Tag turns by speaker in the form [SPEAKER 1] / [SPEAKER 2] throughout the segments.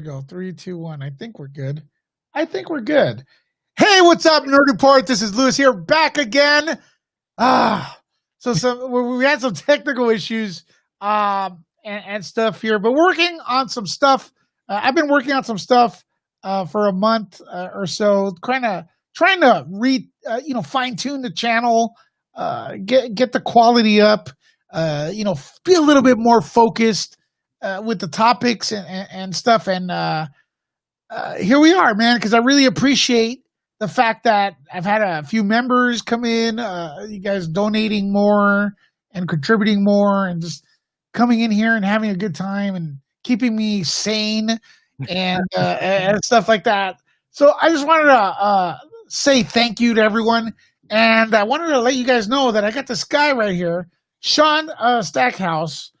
[SPEAKER 1] Go 3, 2, 1. I think we're good. Hey, what's up, Nerd Report? This is Lewis here, back again. We had some technical issues and stuff here, but working on some stuff. I've been working on some stuff for a month or so, kind of trying to fine tune the channel, get the quality up, be a little bit more focused with the topics and stuff. And here we are, man, because I really appreciate the fact that I've had a few members come in, you guys donating more and contributing more and just coming in here and having a good time and keeping me sane and stuff like that. So I just wanted to say thank you to everyone. And I wanted to let you guys know that I got this guy right here, Sean Stackhouse,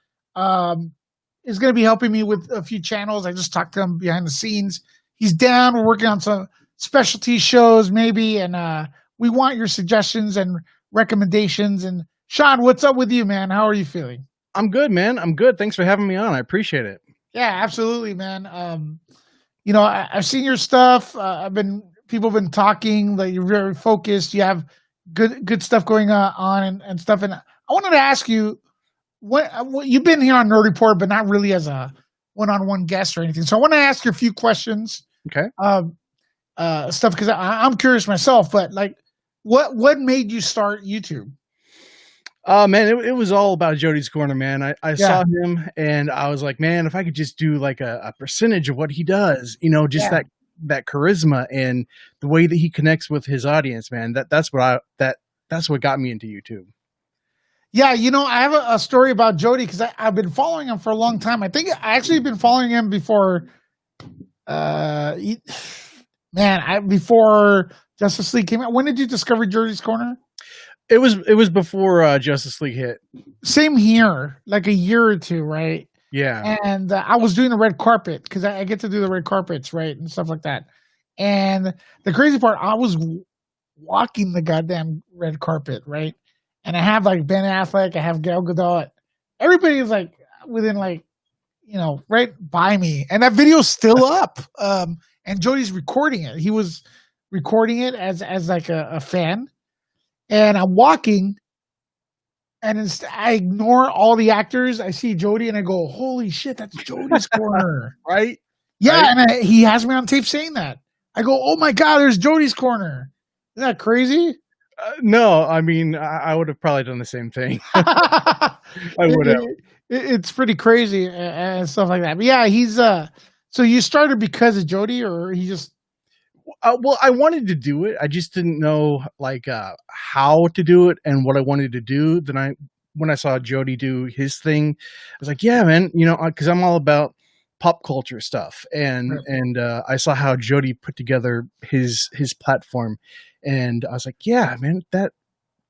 [SPEAKER 1] is going to be helping me with a few channels. I just talked to him behind the scenes. He's down. We're working on some specialty shows maybe, and we want your suggestions and recommendations. And Sean, what's up with you, man? How are you feeling?
[SPEAKER 2] I'm good, man. I'm good. Thanks for having me on. I appreciate it.
[SPEAKER 1] Yeah, absolutely, man. I've seen your stuff. People have been talking that you're very focused. You have good stuff going on and stuff. And I wanted to ask you, what you've been here on Nerd Report, but not really as a one-on-one guest or anything. So I want to ask you a few questions.
[SPEAKER 2] Okay.
[SPEAKER 1] Stuff because I'm curious myself. But like, what made you start YouTube?
[SPEAKER 2] Man, it was all about Jody's Corner, man. I saw him and I was like, man, if I could just do like a percentage of what he does, that charisma and the way that he connects with his audience, man, that's what got me into YouTube.
[SPEAKER 1] Yeah, I have a story about Jody because I've been following him for a long time. I think I actually been following him before, before Justice League came out. When did you discover Jody's Corner?
[SPEAKER 2] It was before Justice League hit.
[SPEAKER 1] Same here, like a year or two, right?
[SPEAKER 2] Yeah.
[SPEAKER 1] And I was doing the red carpet because I get to do the red carpets, right, and stuff like that. And the crazy part, I was walking the goddamn red carpet, right? And I have like Ben Affleck, I have Gal Gadot. Everybody is like within right by me. And that video's still up. And Jody's recording it. He was recording it as like a fan. And I'm walking and I ignore all the actors. I see Jody and I go, holy shit, that's Jody's Corner.
[SPEAKER 2] Right?
[SPEAKER 1] Yeah. Right? And he has me on tape saying that. I go, oh my God, there's Jody's Corner. Isn't that crazy?
[SPEAKER 2] No, I mean, I would have probably done the same thing. I would have.
[SPEAKER 1] It's pretty crazy and stuff like that. But yeah, he's so you started because of Jody, or he just?
[SPEAKER 2] Well, I wanted to do it. I just didn't know how to do it and what I wanted to do. Then when I saw Jody do his thing, I was like, yeah, man, because I'm all about pop culture stuff, and I saw how Jody put together his platform. And I was like, yeah, man,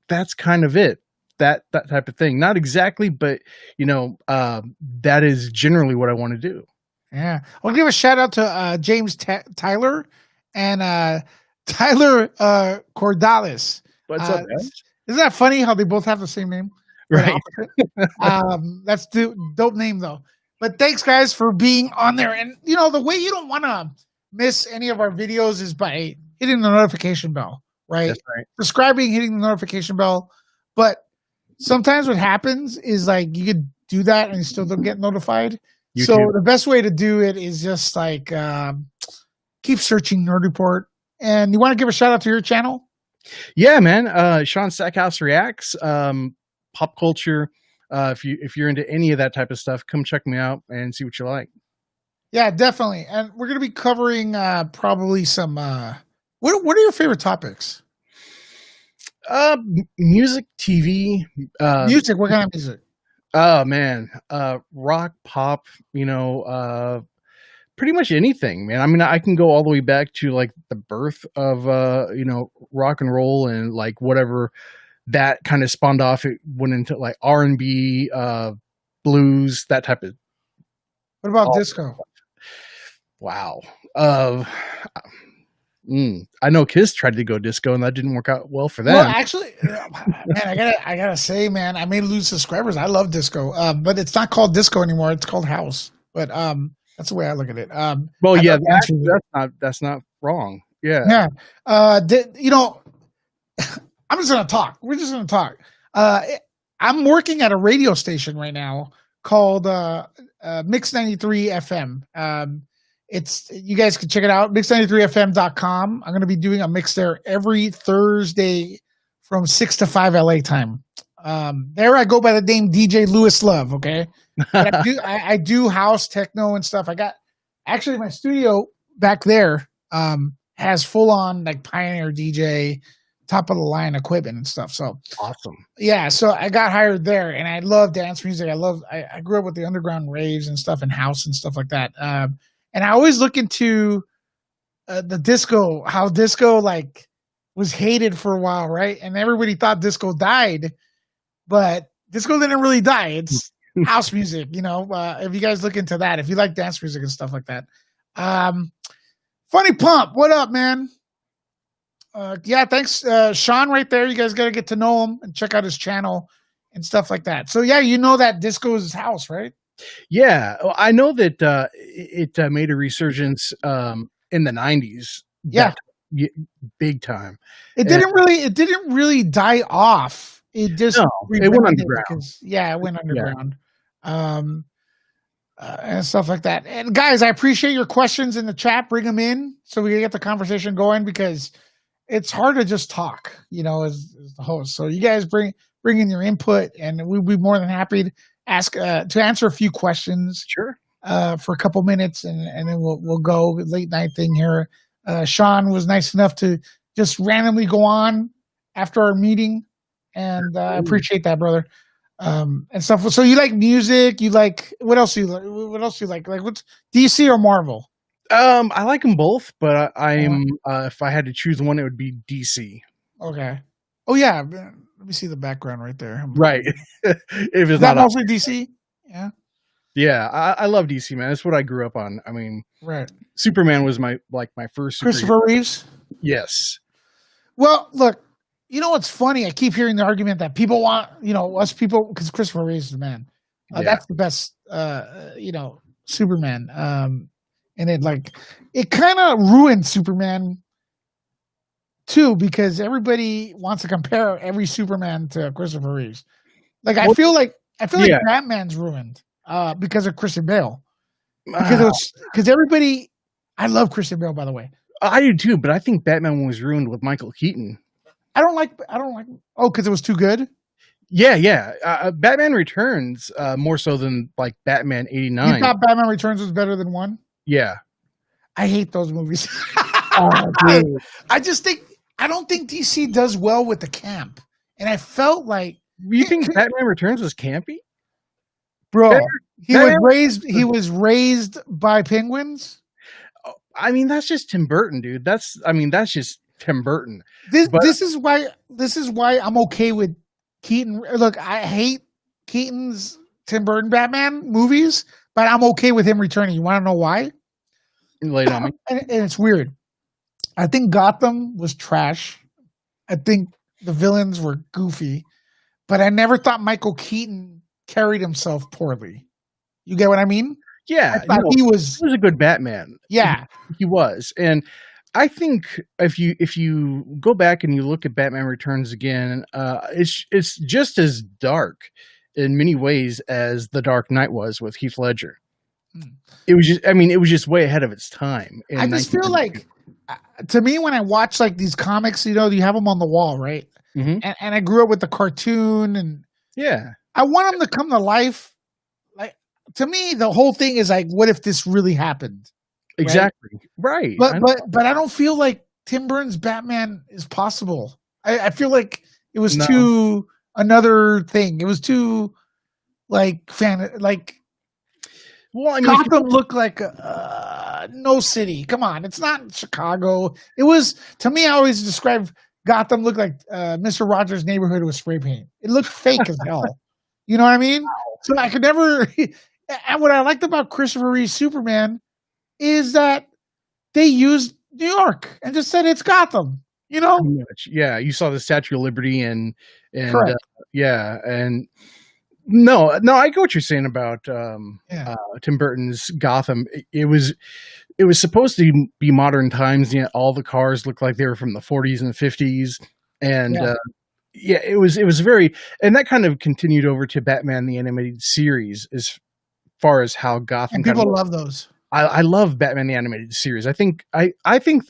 [SPEAKER 2] that's kind of it. That type of thing. Not exactly, but that is generally what I want to do.
[SPEAKER 1] Yeah. I'll give a shout out to James Tyler and Tyler Cordalis.
[SPEAKER 2] What's up, man?
[SPEAKER 1] Isn't that funny how they both have the same name?
[SPEAKER 2] Right.
[SPEAKER 1] That's the dope name though. But thanks guys for being on there. And the way you don't want to miss any of our videos is by hitting the notification bell. Right?
[SPEAKER 2] That's right.
[SPEAKER 1] Subscribing, hitting the notification bell. But sometimes what happens is like you could do that and you still don't get notified. YouTube. So the best way to do it is just like keep searching Nerd Report. And you want to give a shout out to your channel?
[SPEAKER 2] Yeah, man. Sean Stackhouse Reacts, pop culture. If you're into any of that type of stuff, come check me out and see what you like.
[SPEAKER 1] Yeah, definitely. And we're going to be covering probably some What are your favorite topics?
[SPEAKER 2] Music, TV.
[SPEAKER 1] Music. What kind of music?
[SPEAKER 2] Oh man, rock, pop. Pretty much anything, man. I mean, I can go all the way back to like the birth of rock and roll and like whatever that kind of spawned off. It went into like R&B, blues, that type of.
[SPEAKER 1] What about disco?
[SPEAKER 2] Wow. I know Kiss tried to go disco and that didn't work out well for them.
[SPEAKER 1] Well, actually, man, I gotta say, man, I may lose subscribers. I love disco, but it's not called disco anymore. It's called house. But That's the way I look at it.
[SPEAKER 2] Well,
[SPEAKER 1] I
[SPEAKER 2] yeah,
[SPEAKER 1] love dance music.
[SPEAKER 2] that's not wrong. Yeah.
[SPEAKER 1] Yeah. You know, I'm just gonna talk. We're just gonna talk. I'm working at a radio station right now called Mix 93 FM. It's you guys can check it out, mix93fm.com. I'm gonna be doing a mix there every Thursday from 6 to 5 LA time. There I go by the name DJ Lewis Love, okay? But I do house techno and stuff. I got actually my studio back there has full on like Pioneer DJ, top of the line equipment and stuff. So
[SPEAKER 2] Awesome.
[SPEAKER 1] yeah, so I got hired there, and I love dance music. I grew up with the underground raves and stuff, and house and stuff like that. And I always look into the disco, how disco like was hated for a while, right? And everybody thought disco died, but disco didn't really die. It's house music, you know. If you guys look into that, if you like dance music and stuff like that. Funny Pump, what up, man? Yeah, thanks, Sean. Right there, you guys got to get to know him and check out his channel and stuff like that. So yeah, you know that disco is his house, right?
[SPEAKER 2] Yeah, well, I know that it made a resurgence in the 90s.
[SPEAKER 1] Yeah,
[SPEAKER 2] big time.
[SPEAKER 1] It didn't really die off. It just
[SPEAKER 2] it went underground.
[SPEAKER 1] It went underground. And stuff like that. And guys, I appreciate your questions in the chat. Bring them in so we can get the conversation going, because it's hard to just talk, you know, as the host. So you guys bring in your input, and we'd be more than happy to answer a few questions.
[SPEAKER 2] Sure.
[SPEAKER 1] For a couple minutes, and then we'll go late night thing here. Sean was nice enough to just randomly go on after our meeting, and I appreciate that, brother. And stuff. So you like music? You like what else? You like? Like what's DC or Marvel?
[SPEAKER 2] I like them both, but I'm if I had to choose one, it would be DC.
[SPEAKER 1] Okay. Oh yeah. Let me see the background right there.
[SPEAKER 2] Right. If it's
[SPEAKER 1] Is that mostly DC? Yeah.
[SPEAKER 2] Yeah, I love DC, man. That's what I grew up on. I mean,
[SPEAKER 1] right.
[SPEAKER 2] Superman was my first.
[SPEAKER 1] Christopher Reeves.
[SPEAKER 2] Yes.
[SPEAKER 1] Well, look. You know what's funny? I keep hearing the argument that people want, you know, us people, because Christopher Reeves is the man. That's the best, you know, Superman. And it kind of ruined Superman too, because everybody wants to compare every Superman to Christopher Reeves. Like I feel like Batman's ruined because of Christian Bale. Because everybody, I love Christian Bale, by the way.
[SPEAKER 2] I do too, but I think Batman was ruined with Michael Keaton.
[SPEAKER 1] I don't like. Oh, because it was too good.
[SPEAKER 2] Yeah. Batman Returns more so than like Batman '89.
[SPEAKER 1] You thought Batman Returns was better than one?
[SPEAKER 2] Yeah.
[SPEAKER 1] I hate those movies. I don't think DC does well with the camp, and I felt like
[SPEAKER 2] you think Batman Returns was campy,
[SPEAKER 1] bro. He was raised by penguins.
[SPEAKER 2] I mean, that's just Tim Burton, dude. That's just Tim Burton.
[SPEAKER 1] This is why I'm okay with Keaton. Look, I hate Keaton's Tim Burton Batman movies, but I'm okay with him returning. You want to know why?
[SPEAKER 2] Lay it on me.
[SPEAKER 1] And it's weird. I think Gotham was trash. I think the villains were goofy, but I never thought Michael Keaton carried himself poorly. You get what I mean?
[SPEAKER 2] Yeah, he was a good Batman.
[SPEAKER 1] Yeah,
[SPEAKER 2] he was. And I think if you go back and you look at Batman Returns again, it's just as dark in many ways as The Dark Knight was with Heath Ledger. It was just way ahead of its time.
[SPEAKER 1] I just feel like, to me, when I watch like these comics, you know, you have them on the wall, right?
[SPEAKER 2] Mm-hmm.
[SPEAKER 1] And I grew up with the cartoon, and I want them to come to life. Like, to me, the whole thing is like, what if this really happened?
[SPEAKER 2] Exactly. Right.
[SPEAKER 1] But I don't feel like Tim Burton's Batman is possible. I feel like it was too another thing. It was too like well, I mean, Gotham looked like no city. Come on, it's not Chicago. It was, to me, I always describe Gotham looked like Mr. Rogers' Neighborhood with spray paint. It looked fake as hell. You know what I mean? So I could never. And what I liked about Christopher Reeve's Superman is that they used New York and just said it's Gotham. You know?
[SPEAKER 2] Yeah, you saw the Statue of Liberty and No, I get what you're saying about
[SPEAKER 1] Yeah,
[SPEAKER 2] Tim Burton's Gotham. It was supposed to be modern times. You know, all the cars looked like they were from the 40s and 50s, and
[SPEAKER 1] yeah.
[SPEAKER 2] yeah, it was very, and that kind of continued over to Batman the Animated Series as far as how Gotham
[SPEAKER 1] And
[SPEAKER 2] kind of.
[SPEAKER 1] people love those.
[SPEAKER 2] I love Batman the Animated Series. I think the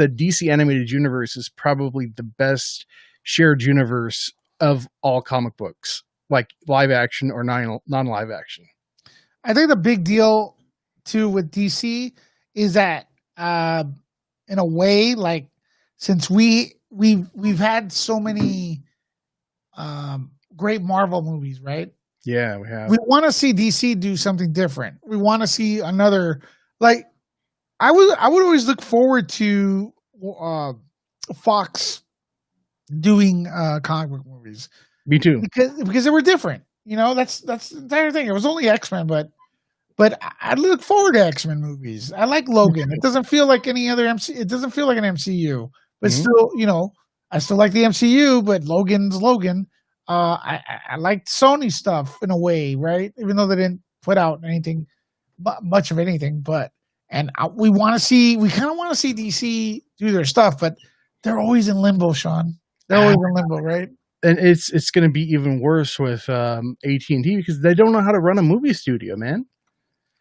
[SPEAKER 2] DC Animated Universe is probably the best shared universe of all comic books, like live action or non live action.
[SPEAKER 1] I think the big deal too with DC is that in a way, like since we've had so many great Marvel movies, right?
[SPEAKER 2] Yeah, we have.
[SPEAKER 1] We want to see DC do something different. We want to see another like I would always look forward to uh, Fox doing comic book movies
[SPEAKER 2] Me too.
[SPEAKER 1] because they were different. You know, that's the entire thing. It was only X-Men, but I look forward to X-Men movies. I like Logan. It doesn't feel like any other MC. It doesn't feel like an MCU, but
[SPEAKER 2] Mhm.
[SPEAKER 1] still, you know, I still like the MCU. But Logan's Logan. I liked Sony stuff in a way, right? Even though they didn't put out anything, much of anything. But we want to see. We kind of want to see DC do their stuff, but they're always in limbo, Sean. They're always in limbo, right?
[SPEAKER 2] And it's going to be even worse with AT&T because they don't know how to run a movie studio, man.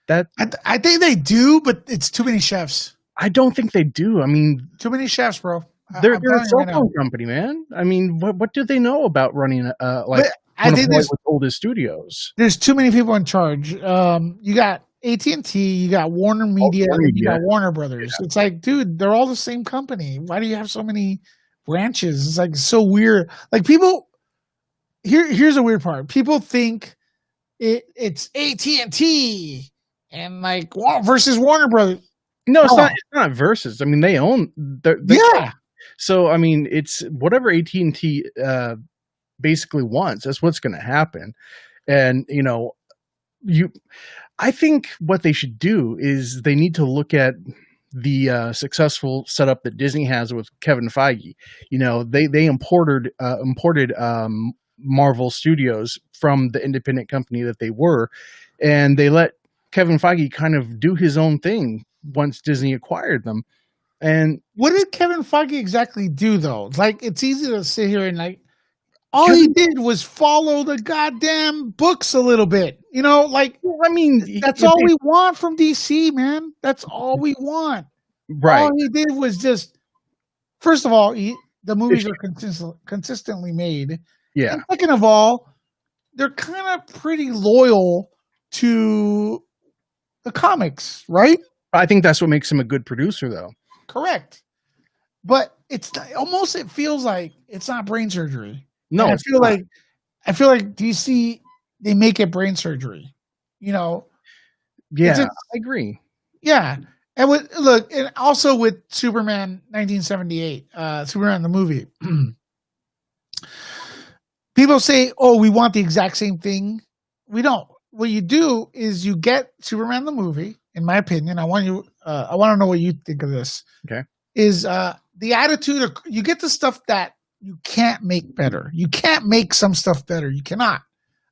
[SPEAKER 2] That
[SPEAKER 1] I think they do, but it's too many chefs.
[SPEAKER 2] I don't think they do. I mean,
[SPEAKER 1] Too many chefs, bro.
[SPEAKER 2] they're
[SPEAKER 1] I'm
[SPEAKER 2] a
[SPEAKER 1] telling you
[SPEAKER 2] cell
[SPEAKER 1] right now.
[SPEAKER 2] phone company, man. I mean, what do they know about running like
[SPEAKER 1] But I
[SPEAKER 2] one of
[SPEAKER 1] think
[SPEAKER 2] Hollywood's oldest studios?
[SPEAKER 1] there's too many people in charge. You got AT&T, you got Warner Media,
[SPEAKER 2] Warner
[SPEAKER 1] and you
[SPEAKER 2] Media.
[SPEAKER 1] got Warner Brothers. It's like, dude, they're all the same company. Why do you have so many branches? It's like so weird. Like people, here's a weird part. People think it's AT&T and like versus Warner Brothers.
[SPEAKER 2] No, it's
[SPEAKER 1] Oh.
[SPEAKER 2] not. It's not versus. I mean, they own.
[SPEAKER 1] Yeah,
[SPEAKER 2] So I mean, it's whatever AT&T basically wants. That's what's going to happen. And you know, I think what they should do is they need to look at the successful setup that Disney has with Kevin Feige. You know, they imported Marvel Studios from the independent company that they were, and they let Kevin Feige kind of do his own thing once Disney acquired them. And
[SPEAKER 1] what did Kevin Feige exactly do though? Like it's easy to sit here and like all he did was follow the goddamn books a little bit. You know, like
[SPEAKER 2] I mean,
[SPEAKER 1] that's all we want from DC, man. That's all we want.
[SPEAKER 2] right.
[SPEAKER 1] All he did was just first of all, the movies are consistently made.
[SPEAKER 2] Yeah.
[SPEAKER 1] And second of all, they're kind of pretty loyal to the comics, right?
[SPEAKER 2] I think that's what makes him a good producer, though.
[SPEAKER 1] Correct. But it's almost it feels like it's not brain surgery.
[SPEAKER 2] No,
[SPEAKER 1] And
[SPEAKER 2] it's not.
[SPEAKER 1] I feel like DC they make it brain surgery. You know,
[SPEAKER 2] Yeah,
[SPEAKER 1] just-
[SPEAKER 2] I agree.
[SPEAKER 1] yeah. And and also with Superman 1978, Superman the movie. People say, "Oh, we want the exact same thing." We don't. What you do is you get Superman the movie. In my opinion, I want to know what you think of this.
[SPEAKER 2] Okay.
[SPEAKER 1] Is the attitude of you get the stuff that you can't make better. You can't make some stuff better. You cannot.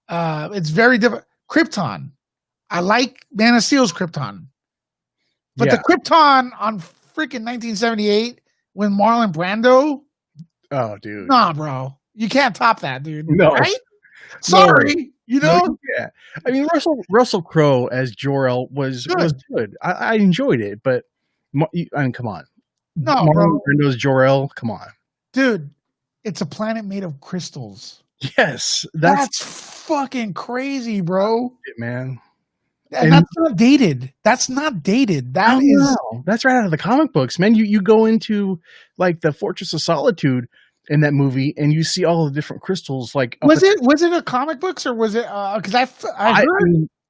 [SPEAKER 1] It's very different. Krypton. I like Man of Steel's Krypton. But
[SPEAKER 2] Yeah.
[SPEAKER 1] the Krypton on freaking 1978 when Marlon Brando,
[SPEAKER 2] Oh, dude.
[SPEAKER 1] nah, bro. You can't top that, dude.
[SPEAKER 2] No.
[SPEAKER 1] Right? Sorry. You know?
[SPEAKER 2] No, yeah. I mean, Russell Crowe as Jor-El was good. I enjoyed it, but I mean, come on.
[SPEAKER 1] No,
[SPEAKER 2] Marlon
[SPEAKER 1] bro.
[SPEAKER 2] Brando's Jor-El, come on.
[SPEAKER 1] Dude, it's a planet made of crystals.
[SPEAKER 2] Yes,
[SPEAKER 1] That's fucking crazy, bro.
[SPEAKER 2] it, man.
[SPEAKER 1] And that's not dated. That's not dated. That is
[SPEAKER 2] That's right out of the comic books, man. You go into like the Fortress of Solitude in that movie, and you see all the different crystals. Like,
[SPEAKER 1] was it a comic books or was it? Because I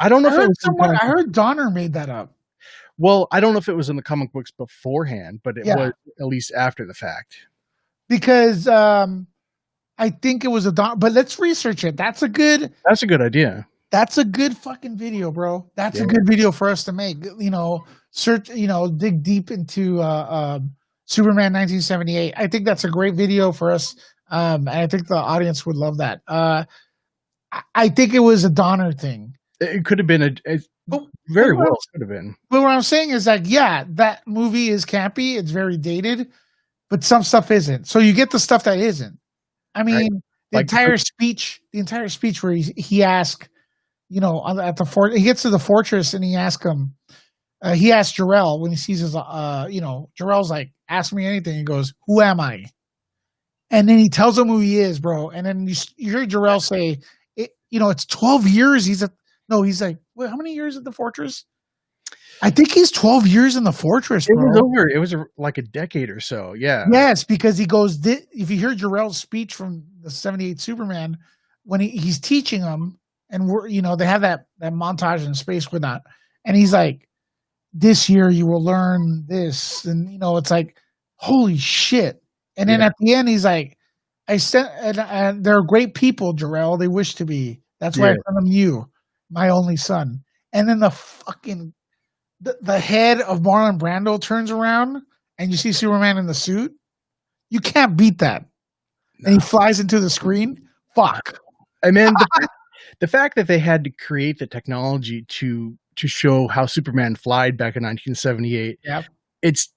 [SPEAKER 2] don't know if it was.
[SPEAKER 1] I heard Donner made that up.
[SPEAKER 2] Well, I don't know if it was in the comic books beforehand, but it was at least after the fact.
[SPEAKER 1] Because I think it was a Donner. But let's research it. That's a good
[SPEAKER 2] idea.
[SPEAKER 1] That's a good fucking video, bro. That's a good video for us to make. You know, dig deep into Superman 1978. I think that's a great video for us. And I think the audience would love that. I think it was a Donner thing.
[SPEAKER 2] It could have been
[SPEAKER 1] But,
[SPEAKER 2] very
[SPEAKER 1] but
[SPEAKER 2] well could have been.
[SPEAKER 1] but what I'm saying is like, yeah, that movie is campy. It's very dated, but some stuff isn't. So you get the stuff that isn't. I mean,
[SPEAKER 2] Right.
[SPEAKER 1] the
[SPEAKER 2] Like
[SPEAKER 1] entire speech where he asked, at the fort, he gets to the fortress and he asks him, he asks Jarrell when he sees his, Jarrell's like, ask me anything. He goes, who am I? And then he tells him who he is, bro. And then you hear Jarrell say, it's 12 years. He's like, wait, how many years at the fortress? I think he's 12 years in the fortress, bro.
[SPEAKER 2] It was over. It was like a decade or so. Yeah.
[SPEAKER 1] Yes, because he goes, if you hear Jarrell's speech from the 78 Superman, when he's teaching them, and they have that montage in space with that. And he's like, this year you will learn this. And, it's like, holy shit. And then at the end, he's like, and they're great people, Jarrell. They wish to be. That's why I sent them you, my only son. And then the fucking the head of Marlon Brando turns around and you see Superman in the suit. You can't beat that. No. And he flies into the screen. Fuck.
[SPEAKER 2] I mean, the fact that they had to create the technology to show how Superman flied back in 1978.
[SPEAKER 1] Yep.
[SPEAKER 2] It's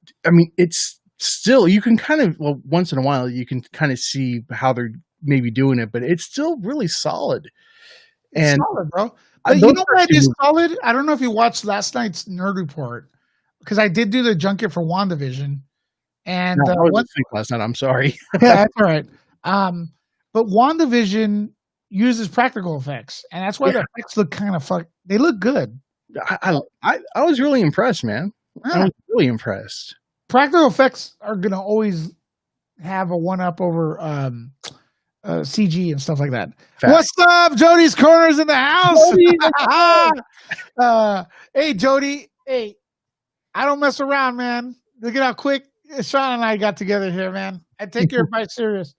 [SPEAKER 2] still, you can kind of, once in a while, you can kind of see how they're maybe doing it, but it's still really solid.
[SPEAKER 1] It's solid, bro. But you know what is solid? I don't know if you watched last night's Nerd Report, because I did do the junket for WandaVision. And
[SPEAKER 2] I was asleep last night. I'm sorry.
[SPEAKER 1] Yeah, that's all right. But WandaVision uses practical effects, and that's why the effects look kind of they look good.
[SPEAKER 2] I was really impressed, man. Yeah. I was really impressed.
[SPEAKER 1] Practical effects are going to always have a one-up over CG and stuff like that. Fact. What's up? Jody's Corner's in the house. Hey, Jody. Hey, I don't mess around, man. Look at how quick Sean and I got together here, man. I take your advice serious.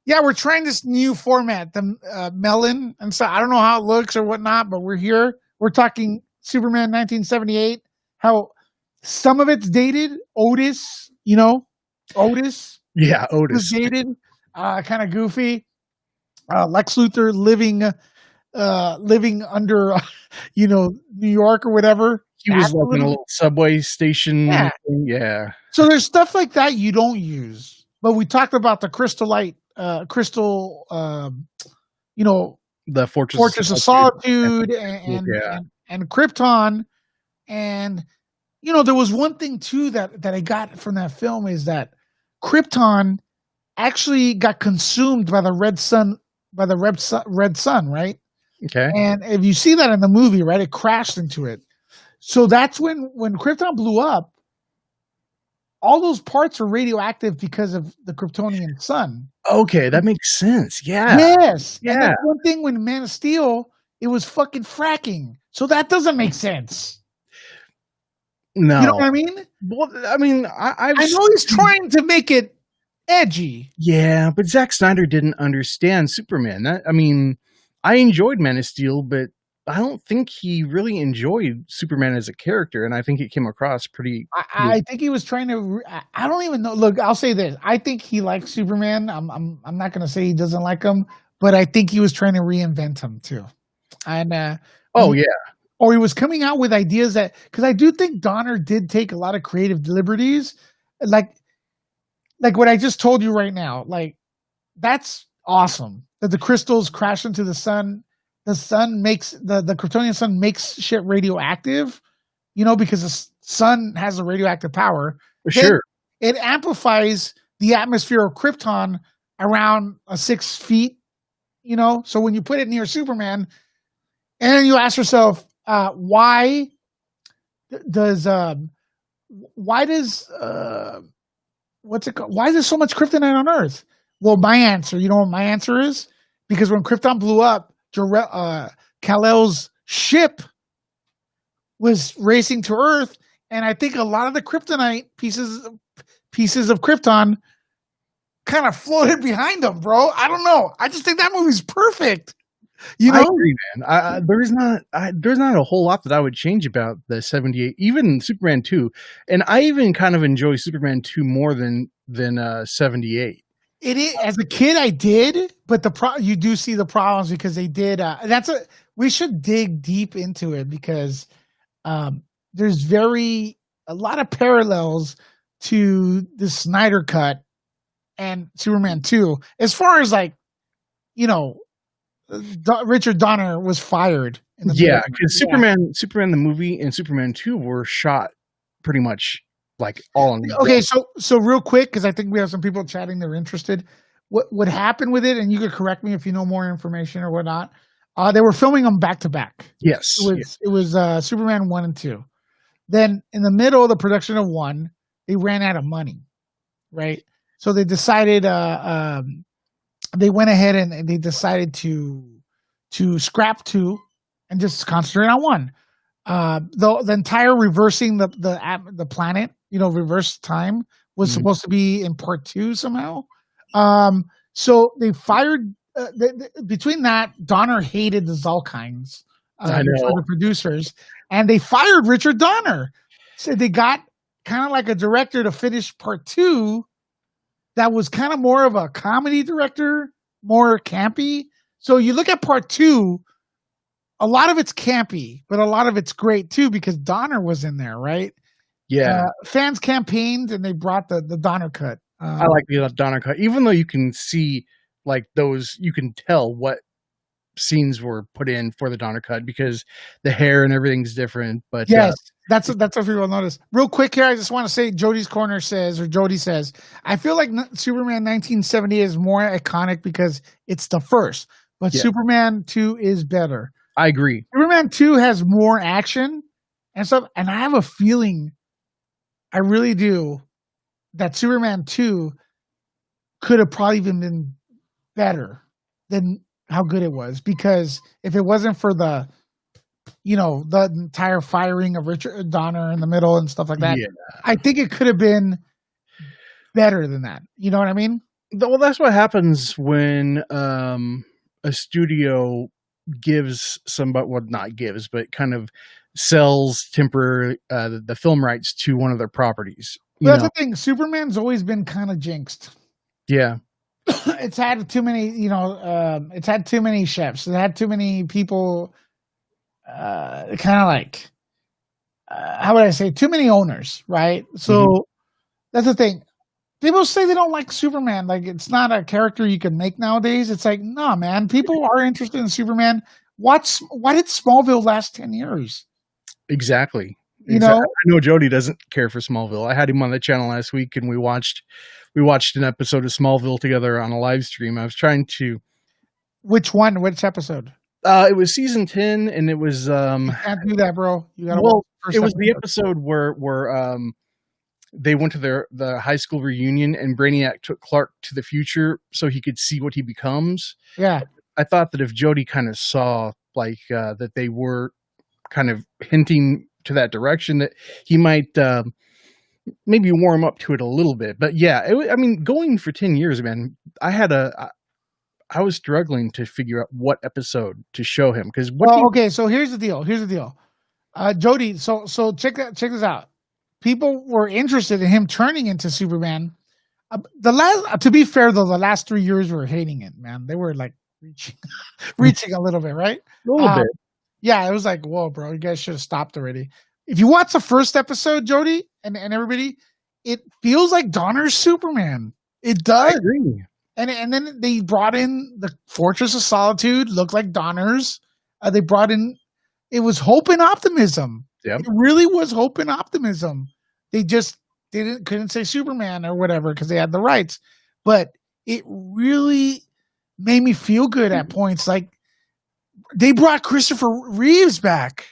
[SPEAKER 1] Yeah, we're trying this new format, the Melon. And so I don't know how it looks or whatnot, but we're here. We're talking Superman 1978, how some of it's dated. Otis.
[SPEAKER 2] Yeah, Otis.
[SPEAKER 1] Dated. Kind of goofy. Lex Luthor living under, New York or whatever.
[SPEAKER 2] He was like in a little subway station.
[SPEAKER 1] Yeah.
[SPEAKER 2] Yeah.
[SPEAKER 1] So there's stuff like that you don't use. But we talked about the Crystalite, the Fortress of Solitude and Krypton. And, there was one thing too that I got from that film is that Krypton actually got consumed by the red sun, right?
[SPEAKER 2] Okay.
[SPEAKER 1] And if you see that in the movie, right, it crashed into it. So that's when Krypton blew up, all those parts are radioactive because of the Kryptonian sun.
[SPEAKER 2] Okay, that makes sense. Yeah.
[SPEAKER 1] Yes.
[SPEAKER 2] Yeah.
[SPEAKER 1] And that's one thing when Man of Steel, it was fucking fracking. So that doesn't make sense.
[SPEAKER 2] No.
[SPEAKER 1] You know what I mean?
[SPEAKER 2] Well, I mean, I
[SPEAKER 1] know he's trying to make it edgy.
[SPEAKER 2] Yeah, but Zack Snyder didn't understand Superman. I enjoyed Man of Steel, but I don't think he really enjoyed Superman as a character, and I think it came across pretty.
[SPEAKER 1] I think he was trying to. I don't even know. Look, I'll say this: I think he likes Superman. I'm not going to say he doesn't like him, but I think he was trying to reinvent him too. And or he was coming out with ideas because I do think Donner did take a lot of creative liberties, like what I just told you right now. Like that's awesome that the crystals crash into the sun. The sun makes the Kryptonian sun makes shit radioactive, because the sun has a radioactive power.
[SPEAKER 2] Sure.
[SPEAKER 1] It amplifies the atmosphere of Krypton around 6 feet, So when you put it near Superman, and then you ask yourself, why does what's it called? Why is there so much kryptonite on Earth? Well, my answer, you know what my answer is? Because when Krypton blew up, Kal-El's ship was racing to Earth, and I think a lot of the kryptonite pieces of Krypton kind of floated behind them, bro. I don't know. I just think that movie's perfect.
[SPEAKER 2] I agree, man. There's not a whole lot that I would change about the 78, even Superman 2, and I even kind of enjoy Superman 2 more than 78.
[SPEAKER 1] It is, as a kid, I did, but you do see the problems because they did. We should dig deep into it because there's a lot of parallels to the Snyder Cut and Superman 2. As far as like, you know, Richard Donner was fired.
[SPEAKER 2] Yeah, because Superman the movie and Superman 2 were shot pretty much like all in.
[SPEAKER 1] Okay, so real quick, because I think we have some people chatting that are interested. What happened with it, and you could correct me if you know more information or whatnot. They were filming them back to back.
[SPEAKER 2] Yes,
[SPEAKER 1] it was Superman 1 and 2. Then in the middle of the production of 1, they ran out of money, right? So they decided they went ahead and they decided to scrap 2 and just concentrate on 1. The entire reversing the planet, reverse time was supposed to be in part 2 somehow. So they fired. Between that, Donner hated the Zalkines, the producers, and they fired Richard Donner. So they got kind of like a director to finish part 2 that was kind of more of a comedy director, more campy. So you look at part 2, a lot of it's campy, but a lot of it's great too because Donner was in there, right?
[SPEAKER 2] Yeah.
[SPEAKER 1] Fans campaigned and they brought the Donner cut.
[SPEAKER 2] I like the Donner cut, even though you can see like those, you can tell what scenes were put in for the Donner cut because the hair and everything's different. But
[SPEAKER 1] yes, that's what people notice. Real quick here, I just want to say Jody says, I feel like Superman 1970 is more iconic because it's the first, but Superman 2 is better.
[SPEAKER 2] I agree.
[SPEAKER 1] Superman 2 has more action and stuff, and I have a feeling, I really do, that Superman 2 could have probably even been better than how good it was, because if it wasn't for the entire firing of Richard Donner in the middle and stuff like that, I think it could have been better than that. You know what I mean?
[SPEAKER 2] Well, that's what happens when a studio gives but kind of sells temporary the film rights to one of their properties.
[SPEAKER 1] That's the thing. Superman's always been kind of jinxed.
[SPEAKER 2] Yeah.
[SPEAKER 1] It's had too many, it's had too many chefs. It had too many people, kind of like, how would I say, too many owners, right? So that's the thing. People say they don't like Superman. Like, it's not a character you can make nowadays. It's like, no, man. People are interested in Superman. Why did Smallville last 10 years?
[SPEAKER 2] Exactly. I know Jody doesn't care for Smallville. I had him on the channel last week, and we watched an episode of Smallville together on a live stream. I was trying to.
[SPEAKER 1] Which one? Which episode?
[SPEAKER 2] It was season 10, and it was.
[SPEAKER 1] You can't do that, bro. You gotta.
[SPEAKER 2] Well, it was the episode where they went to the high school reunion, and Brainiac took Clark to the future so he could see what he becomes.
[SPEAKER 1] Yeah.
[SPEAKER 2] I thought that if Jody kind of saw like that they were kind of hinting to that direction, that he might maybe warm up to it a little bit. But yeah, going for 10 years, man, I was struggling to figure out what episode to show him because.
[SPEAKER 1] Okay, so here's the deal. Jody, so check this out. People were interested in him turning into Superman. To be fair though, the last 3 years were hating it, man. They were like reaching a little bit, right?
[SPEAKER 2] A little bit.
[SPEAKER 1] Yeah, it was like, whoa, bro, you guys should have stopped already. If you watch the first episode, Jody, and everybody, it feels like Donner's Superman. It does.
[SPEAKER 2] I agree.
[SPEAKER 1] And then they brought in the Fortress of Solitude, looked like Donner's. They brought in, it was hope and optimism.
[SPEAKER 2] Yep.
[SPEAKER 1] It really was hope and optimism. They just couldn't say Superman or whatever because they had the rights. But it really made me feel good at points. Like, they brought Christopher Reeves back.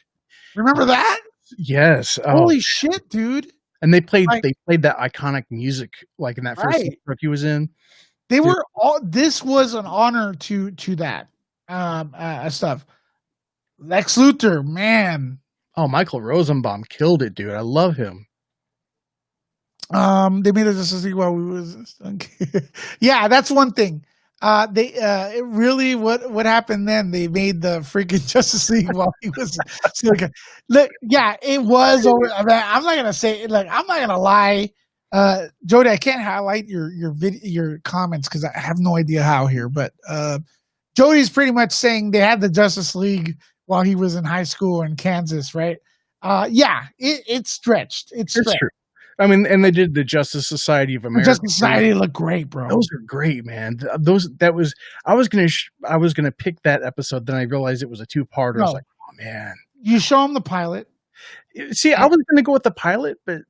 [SPEAKER 1] Remember that?
[SPEAKER 2] Yes.
[SPEAKER 1] Holy shit, dude.
[SPEAKER 2] And they played that iconic music like in that first book he was in.
[SPEAKER 1] They were all. This was an honor to that stuff. Lex Luthor, man.
[SPEAKER 2] Oh, Michael Rosenbaum killed it, dude. I love him.
[SPEAKER 1] They made it just a sequel. Yeah, that's one thing. It really what happened then? They made the freaking Justice League while he was silicon. Look, yeah, it was over. I mean, I'm not gonna say like I'm not gonna lie. Jody, I can't highlight your comments because I have no idea how here, but Jody's pretty much saying they had the Justice League while he was in high school in Kansas, right? Yeah, it's stretched. It's
[SPEAKER 2] It's
[SPEAKER 1] stretched.
[SPEAKER 2] true. I mean, and they did the Justice Society of
[SPEAKER 1] The
[SPEAKER 2] America.
[SPEAKER 1] Justice Society looked great, bro.
[SPEAKER 2] Those are great, man. I was gonna pick that episode, then I realized it was a two-parter. I was
[SPEAKER 1] No.
[SPEAKER 2] like, oh man.
[SPEAKER 1] You show him the pilot.
[SPEAKER 2] See, I was gonna go with the pilot, but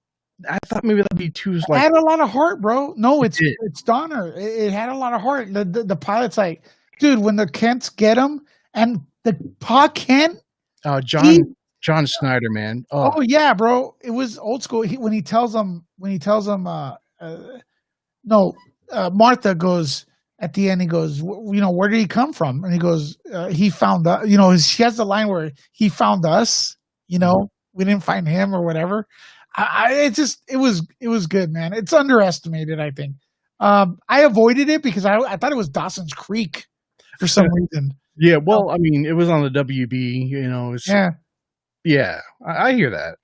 [SPEAKER 2] I thought maybe that'd be too
[SPEAKER 1] It
[SPEAKER 2] like
[SPEAKER 1] had a lot of heart, bro. No,
[SPEAKER 2] It did.
[SPEAKER 1] it's Donner. It had a lot of heart. The pilot's like, dude, when the Kents get him and the Pa Kent, he-
[SPEAKER 2] John Snyder, man.
[SPEAKER 1] oh yeah, bro, it was old school. When he tells him, no, Martha goes at the end. He goes, where did he come from? And he goes, he found us. She has the line where he found us. We didn't find him or whatever. It was good, man. It's underestimated, I think. I avoided it because I thought it was Dawson's Creek for some reason.
[SPEAKER 2] Yeah, well, I mean, it was on the WB,
[SPEAKER 1] Yeah.
[SPEAKER 2] Yeah, I hear that.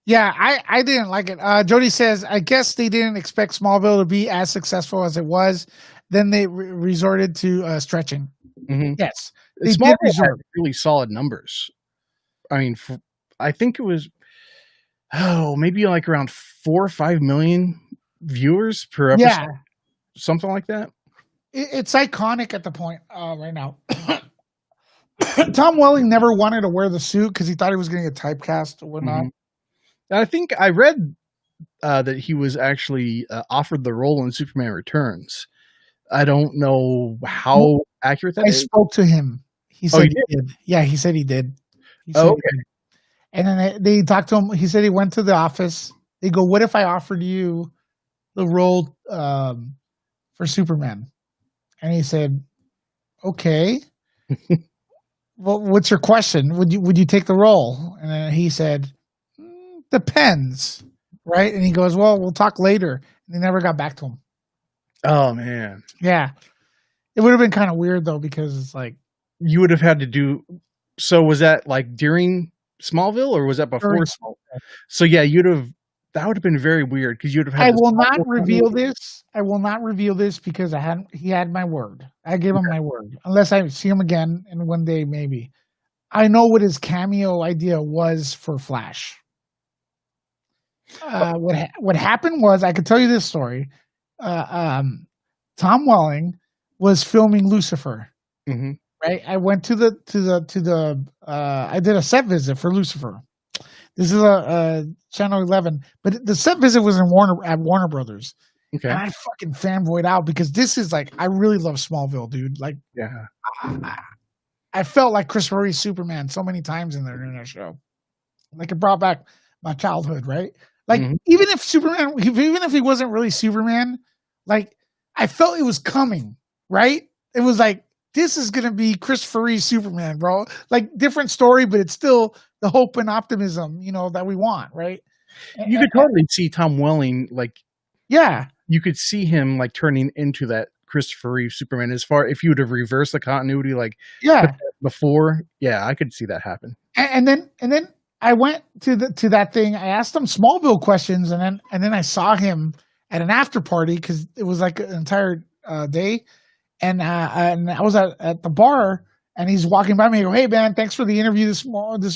[SPEAKER 1] Yeah, I didn't like it. Jody says, I guess they didn't expect Smallville to be as successful as it was. Then they resorted to stretching.
[SPEAKER 2] Mhm.
[SPEAKER 1] Yes. They
[SPEAKER 2] Smallville
[SPEAKER 1] did
[SPEAKER 2] had
[SPEAKER 1] resort.
[SPEAKER 2] really solid numbers. I mean, I think it was, maybe like around 4 or 5 million viewers per episode.
[SPEAKER 1] Yeah.
[SPEAKER 2] Something like that.
[SPEAKER 1] It's iconic at the point right now. Tom Welling never wanted to wear the suit because he thought he was going to get typecast or whatnot.
[SPEAKER 2] Mhm. I think I read that he was actually offered the role in Superman Returns. I don't know how accurate that
[SPEAKER 1] I
[SPEAKER 2] is.
[SPEAKER 1] spoke to him. He said
[SPEAKER 2] you
[SPEAKER 1] he did. Yeah, he said he did.
[SPEAKER 2] Okay.
[SPEAKER 1] And then they talked to him. He said he went to the office. They go, what if I offered you the role for Superman? And he said, okay. Well, what's your question? Would you take the role? And then he said, depends. Right. And he goes, well, we'll talk later. And they never got back to him.
[SPEAKER 2] Oh man.
[SPEAKER 1] Yeah. It would have been kind of weird though, because it's like,
[SPEAKER 2] You would have had to do. So was that like during Smallville or was that before?
[SPEAKER 1] during
[SPEAKER 2] So yeah, that would have been very weird because you'd have had.
[SPEAKER 1] I
[SPEAKER 2] this
[SPEAKER 1] will not
[SPEAKER 2] Smallville
[SPEAKER 1] reveal
[SPEAKER 2] movie.
[SPEAKER 1] this. I will not reveal this because he had my word. I gave him my word. Unless I see him again in one day, maybe. I know what his cameo idea was for Flash. What happened was, I could tell you this story. Tom Welling was filming Lucifer.
[SPEAKER 2] Mhm.
[SPEAKER 1] Right. I went to I did a set visit for Lucifer. This is a Channel 11, but the set visit was at Warner Brothers.
[SPEAKER 2] Okay.
[SPEAKER 1] And I fucking fanboyed out because this is like, I really love Smallville, dude. Like,
[SPEAKER 2] Yeah.
[SPEAKER 1] I felt like Christopher Reeve's Superman so many times in that show. Like, it brought back my childhood, right? Like,
[SPEAKER 2] Mhm.
[SPEAKER 1] even if he wasn't really Superman, like, I felt it was coming, right? It was like, this is going to be Christopher Reeve's Superman, bro. Like, different story, but it's still the hope and optimism, that we want, right?
[SPEAKER 2] You could totally see Tom Welling, like,
[SPEAKER 1] Yeah.
[SPEAKER 2] you could see him like turning into that Christopher Reeve Superman. As far if you would have reversed the continuity, like
[SPEAKER 1] Yeah.
[SPEAKER 2] before, yeah, I could see that happen.
[SPEAKER 1] And then I went to that thing. I asked him Smallville questions, and then I saw him at an after party because it was like an entire day. And I was at the bar, and he's walking by me. I go, hey man, thanks for the interview this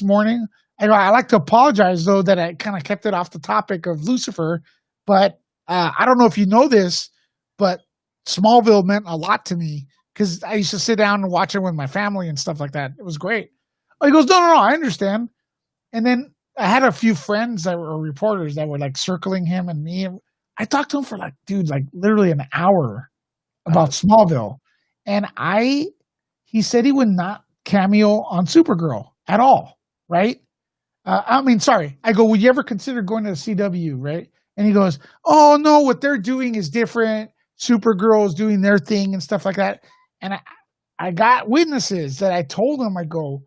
[SPEAKER 1] morning. I go, I like to apologize though that I kind of kept it off the topic of Lucifer, but I don't know if you know this, but Smallville meant a lot to me because I used to sit down and watch it with my family and stuff like that. It was great. Oh, he goes, no, I understand. And then I had a few friends that were reporters that were like circling him and me. I talked to him for like literally an hour about Smallville. And he said he would not cameo on Supergirl at all. Right. Sorry. I go, would you ever consider going to the CW? Right. And he goes, oh no, what they're doing is different. Supergirl is doing their thing and stuff like that. And I got witnesses that I told him, I go,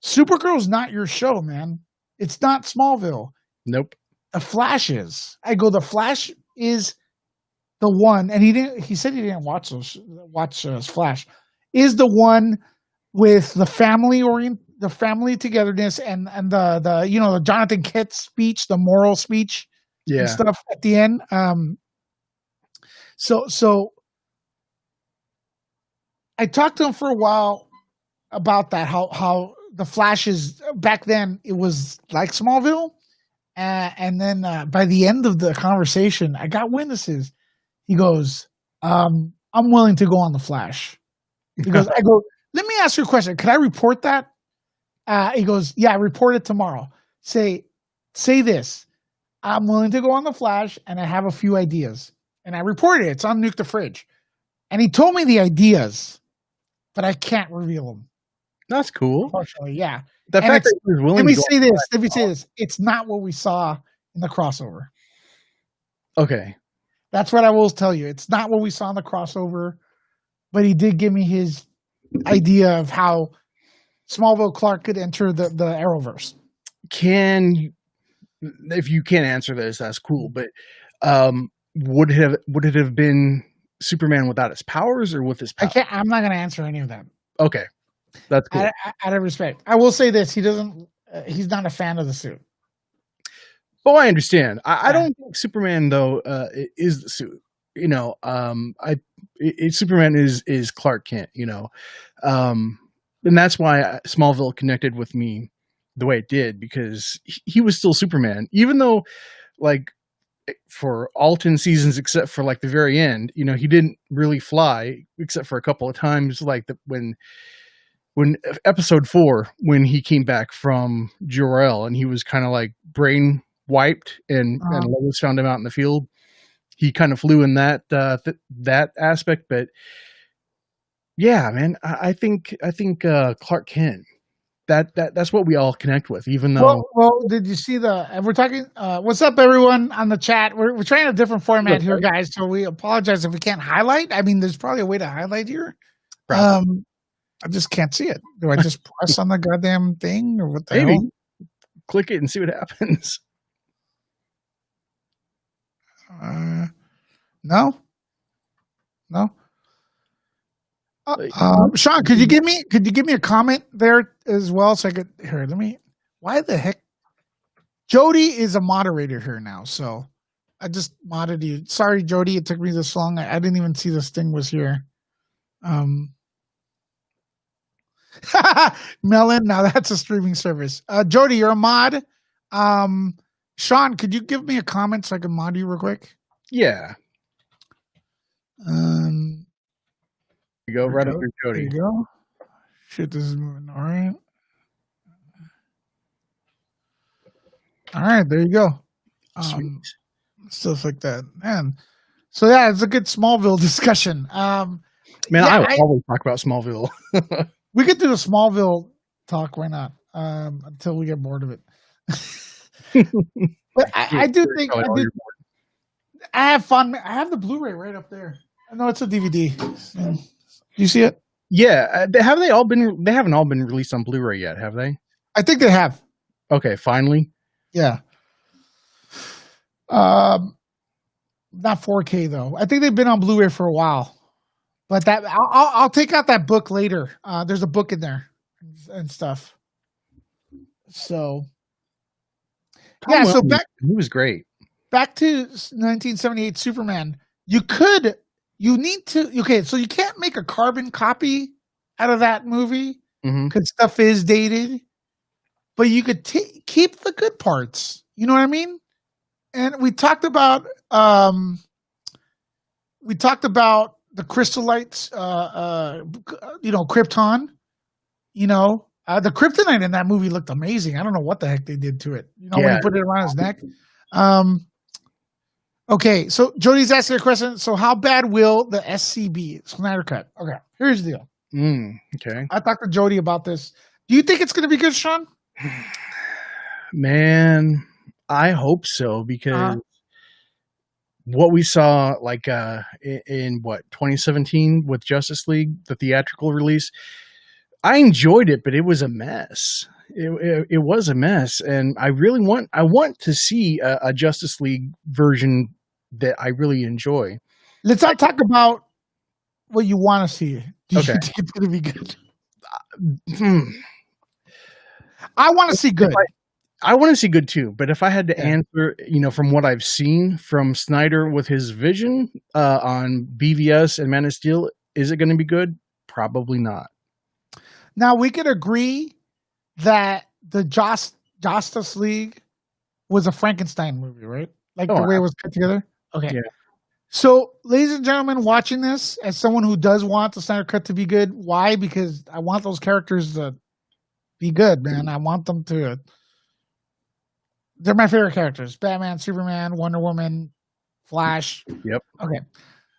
[SPEAKER 1] Supergirl's not your show, man. It's not Smallville.
[SPEAKER 2] Nope.
[SPEAKER 1] The Flash is. I go, the Flash is the one, and he said he didn't watch Flash, is the one with the family togetherness and the the Jonathan Kent speech, the moral speech. and
[SPEAKER 2] Yeah.
[SPEAKER 1] stuff at the end. So I talked to him for a while about that. How the Flash is back then. It was like Smallville, and then by the end of the conversation, I got witnesses. He goes, "I'm willing to go on the Flash." He goes, "I go. Let me ask you a question. Could I report that?" He goes, "Yeah, report it tomorrow. Say this. I'm willing to go on the Flash, and I have a few ideas." And I reported it. It's on Nuke the Fridge. And he told me the ideas, but I can't reveal them.
[SPEAKER 2] That's cool.
[SPEAKER 1] Unfortunately, yeah.
[SPEAKER 2] The
[SPEAKER 1] And
[SPEAKER 2] fact that he was willing
[SPEAKER 1] let me
[SPEAKER 2] to go
[SPEAKER 1] say this. Let me say this. It's not what we saw in the crossover.
[SPEAKER 2] Okay.
[SPEAKER 1] That's what I will tell you. It's not what we saw in the crossover, but he did give me his idea of how Smallville Clark could enter the Arrowverse.
[SPEAKER 2] If you can't answer this, that's cool. But would it have been Superman without his powers or with his powers?
[SPEAKER 1] I'm not going to answer any of that.
[SPEAKER 2] Okay, that's cool.
[SPEAKER 1] Out of respect, I will say this: he's not a fan of the suit.
[SPEAKER 2] Oh, I understand. I don't think Superman though is the suit. You know, Superman is Clark Kent. You know, and that's why Smallville connected with me the way it did, because he was still Superman, even though, like, for all 10 seasons except for like the very end, you know, he didn't really fly except for a couple of times, like when episode 4, when he came back from Jor-El and he was kind of like brain wiped and Lois found him out in the field. He kind of flew in that aspect, but yeah, man, I think Clark Kent. That's what we all connect with, even though.
[SPEAKER 1] Well, did you see we're talking? What's up, everyone on the chat? We're trying a different format here, guys. So we apologize if we can't highlight. I mean, there's probably a way to highlight here. I just can't see it. Do I just press on the goddamn thing, or what the
[SPEAKER 2] Maybe
[SPEAKER 1] hell?
[SPEAKER 2] Click it and see what happens.
[SPEAKER 1] No. Sean, could you give me a comment there as well, so I could here? Why the heck? Jody is a moderator here now, so I just modded you. Sorry, Jody, it took me this long. I didn't even see this thing was here. Melon, now that's a streaming service. Jody, you're a mod. Sean, could you give me a comment so I can mod you real quick?
[SPEAKER 2] Yeah. You go right up through Jody.
[SPEAKER 1] There you go. Shit, this is moving. All right, there you go. Stuff like that, man. So yeah, it's a good Smallville discussion.
[SPEAKER 2] Man, I would always talk about Smallville.
[SPEAKER 1] We could do a Smallville talk. Why not? Until we get bored of it. But I do think I have fun. I have the Blu-ray right up there. I know it's a DVD. You see it?
[SPEAKER 2] Yeah. They haven't all been released on Blu-ray yet, have they?
[SPEAKER 1] I think they have.
[SPEAKER 2] Okay, finally.
[SPEAKER 1] Yeah. Not 4K though. I think they've been on Blu-ray for a while. But that I'll take out that book later. There's a book in there and stuff. So yeah, so
[SPEAKER 2] he was great.
[SPEAKER 1] Back to 1978 Superman. So you can't make a carbon copy out of that movie because stuff is dated, but you could keep the good parts. You know what I mean? And we talked about the crystallites, Krypton. The Kryptonite in that movie looked amazing. I don't know what the heck they did to it. When he put it around his neck. Okay, so Jody's asking a question. So how bad will the SC be? Snyder Cut. Okay, here's the deal.
[SPEAKER 2] Okay.
[SPEAKER 1] I talked to Jody about this. Do you think it's going to be good, Sean?
[SPEAKER 2] Man, I hope so, because what we saw in 2017 with Justice League, the theatrical release, I enjoyed it, but it was a mess. It was a mess, and I want to see a Justice League version that I really enjoy.
[SPEAKER 1] Let's not talk about what you want to see. Do you think it's going to be good? I want to see good.
[SPEAKER 2] I want to see good too, but if I had to
[SPEAKER 1] Yeah.
[SPEAKER 2] answer, from what I've seen from Snyder with his vision on BVS and Man of Steel, is it going to be good? Probably not.
[SPEAKER 1] Now we could agree that the Justice League was a Frankenstein movie, right? Like the
[SPEAKER 2] Oh,
[SPEAKER 1] way it was put together. Okay.
[SPEAKER 2] yeah.
[SPEAKER 1] So, ladies and gentlemen, watching this as someone who does want the Snyder Cut to be good, why? Because I want those characters to be good, man. I want them to. They're my favorite characters: Batman, Superman, Wonder Woman, Flash.
[SPEAKER 2] Yep.
[SPEAKER 1] Okay.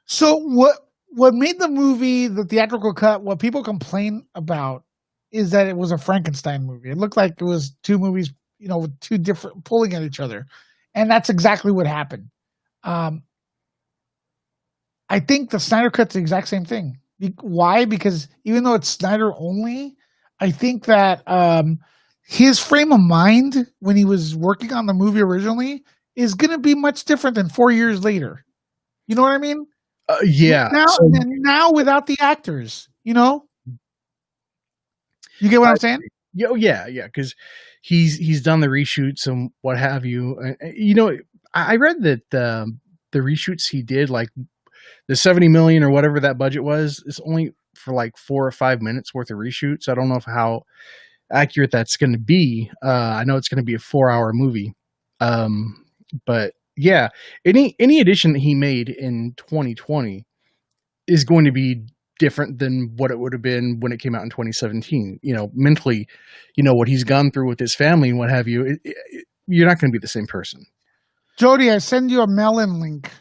[SPEAKER 1] So what made the movie the theatrical cut? What people complain about is that it was a Frankenstein movie. It looked like it was two movies, with two different pulling at each other, and that's exactly what happened. I think the Snyder Cut's the exact same thing. Why? Because even though it's Snyder only, I think that his frame of mind when he was working on the movie originally is going to be much different than 4 years later. You know what I mean?
[SPEAKER 2] Yeah.
[SPEAKER 1] Now without the actors, you get what I'm saying?
[SPEAKER 2] Yeah. Because he's done the reshoots and what have you. I read that the reshoots he did, like the 70 million or whatever that budget was, is only for like 4 or 5 minutes worth of reshoots. I don't know how accurate that's going to be. I know it's going to be a 4-hour movie. But yeah, any addition that he made in 2020 is going to be different than what it would have been when it came out in 2017. Mentally, what he's gone through with his family and what have you, you're not going to be the same person.
[SPEAKER 1] Jody, I send you a Melon link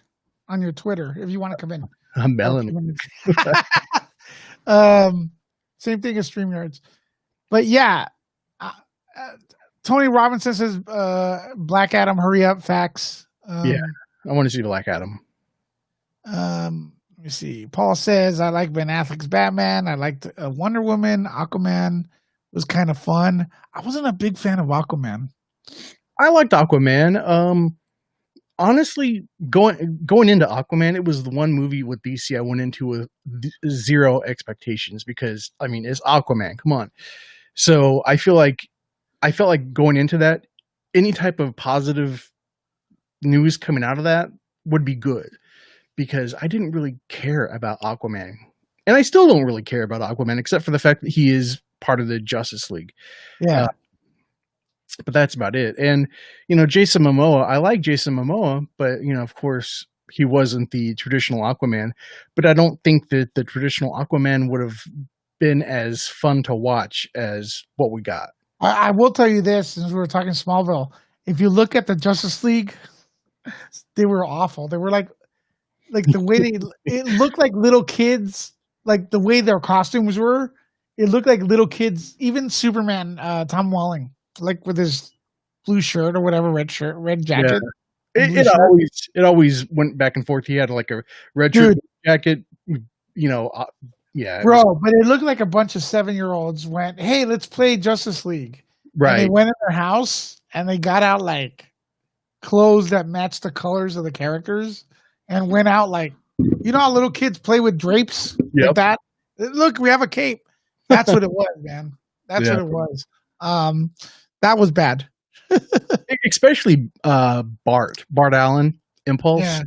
[SPEAKER 1] on your Twitter if you want to come in.
[SPEAKER 2] A Melon.
[SPEAKER 1] Same thing as StreamYards. But yeah, Tony Robinson says, Black Adam, hurry up, facts.
[SPEAKER 2] Yeah, I want to see Black Adam.
[SPEAKER 1] Let me see. Paul says, I like Ben Affleck's Batman. I liked Wonder Woman. Aquaman was kind of fun. I wasn't a big fan of Aquaman.
[SPEAKER 2] I liked Aquaman. Honestly, going into Aquaman, it was the one movie with DC I went into with zero expectations because, it's Aquaman. Come on. So I felt like going into that, any type of positive news coming out of that would be good because I didn't really care about Aquaman. And I still don't really care about Aquaman except for the fact that he is part of the Justice League.
[SPEAKER 1] Yeah.
[SPEAKER 2] But that's about it. And, Jason Momoa, I like Jason Momoa, but, of course, he wasn't the traditional Aquaman. But I don't think that the traditional Aquaman would have been as fun to watch as what we got.
[SPEAKER 1] I will tell you this, since we were talking Smallville, if you look at the Justice League, they were awful. They were like the way it looked like little kids, like the way their costumes were. It looked like little kids, even Superman, Tom Welling, like with his blue shirt or whatever, red jacket.
[SPEAKER 2] Yeah. It always went back and forth. He had like a red shirt jacket, yeah.
[SPEAKER 1] But it looked like a bunch of 7-year-olds went, hey, let's play Justice League.
[SPEAKER 2] Right.
[SPEAKER 1] And they went in their house and they got out like clothes that matched the colors of the characters and went out like, how little kids play with drapes like that? Look, we have a cape. That's what it was, man. That's what it was. That was bad.
[SPEAKER 2] Especially Bart Allen, Impulse.
[SPEAKER 1] Yeah.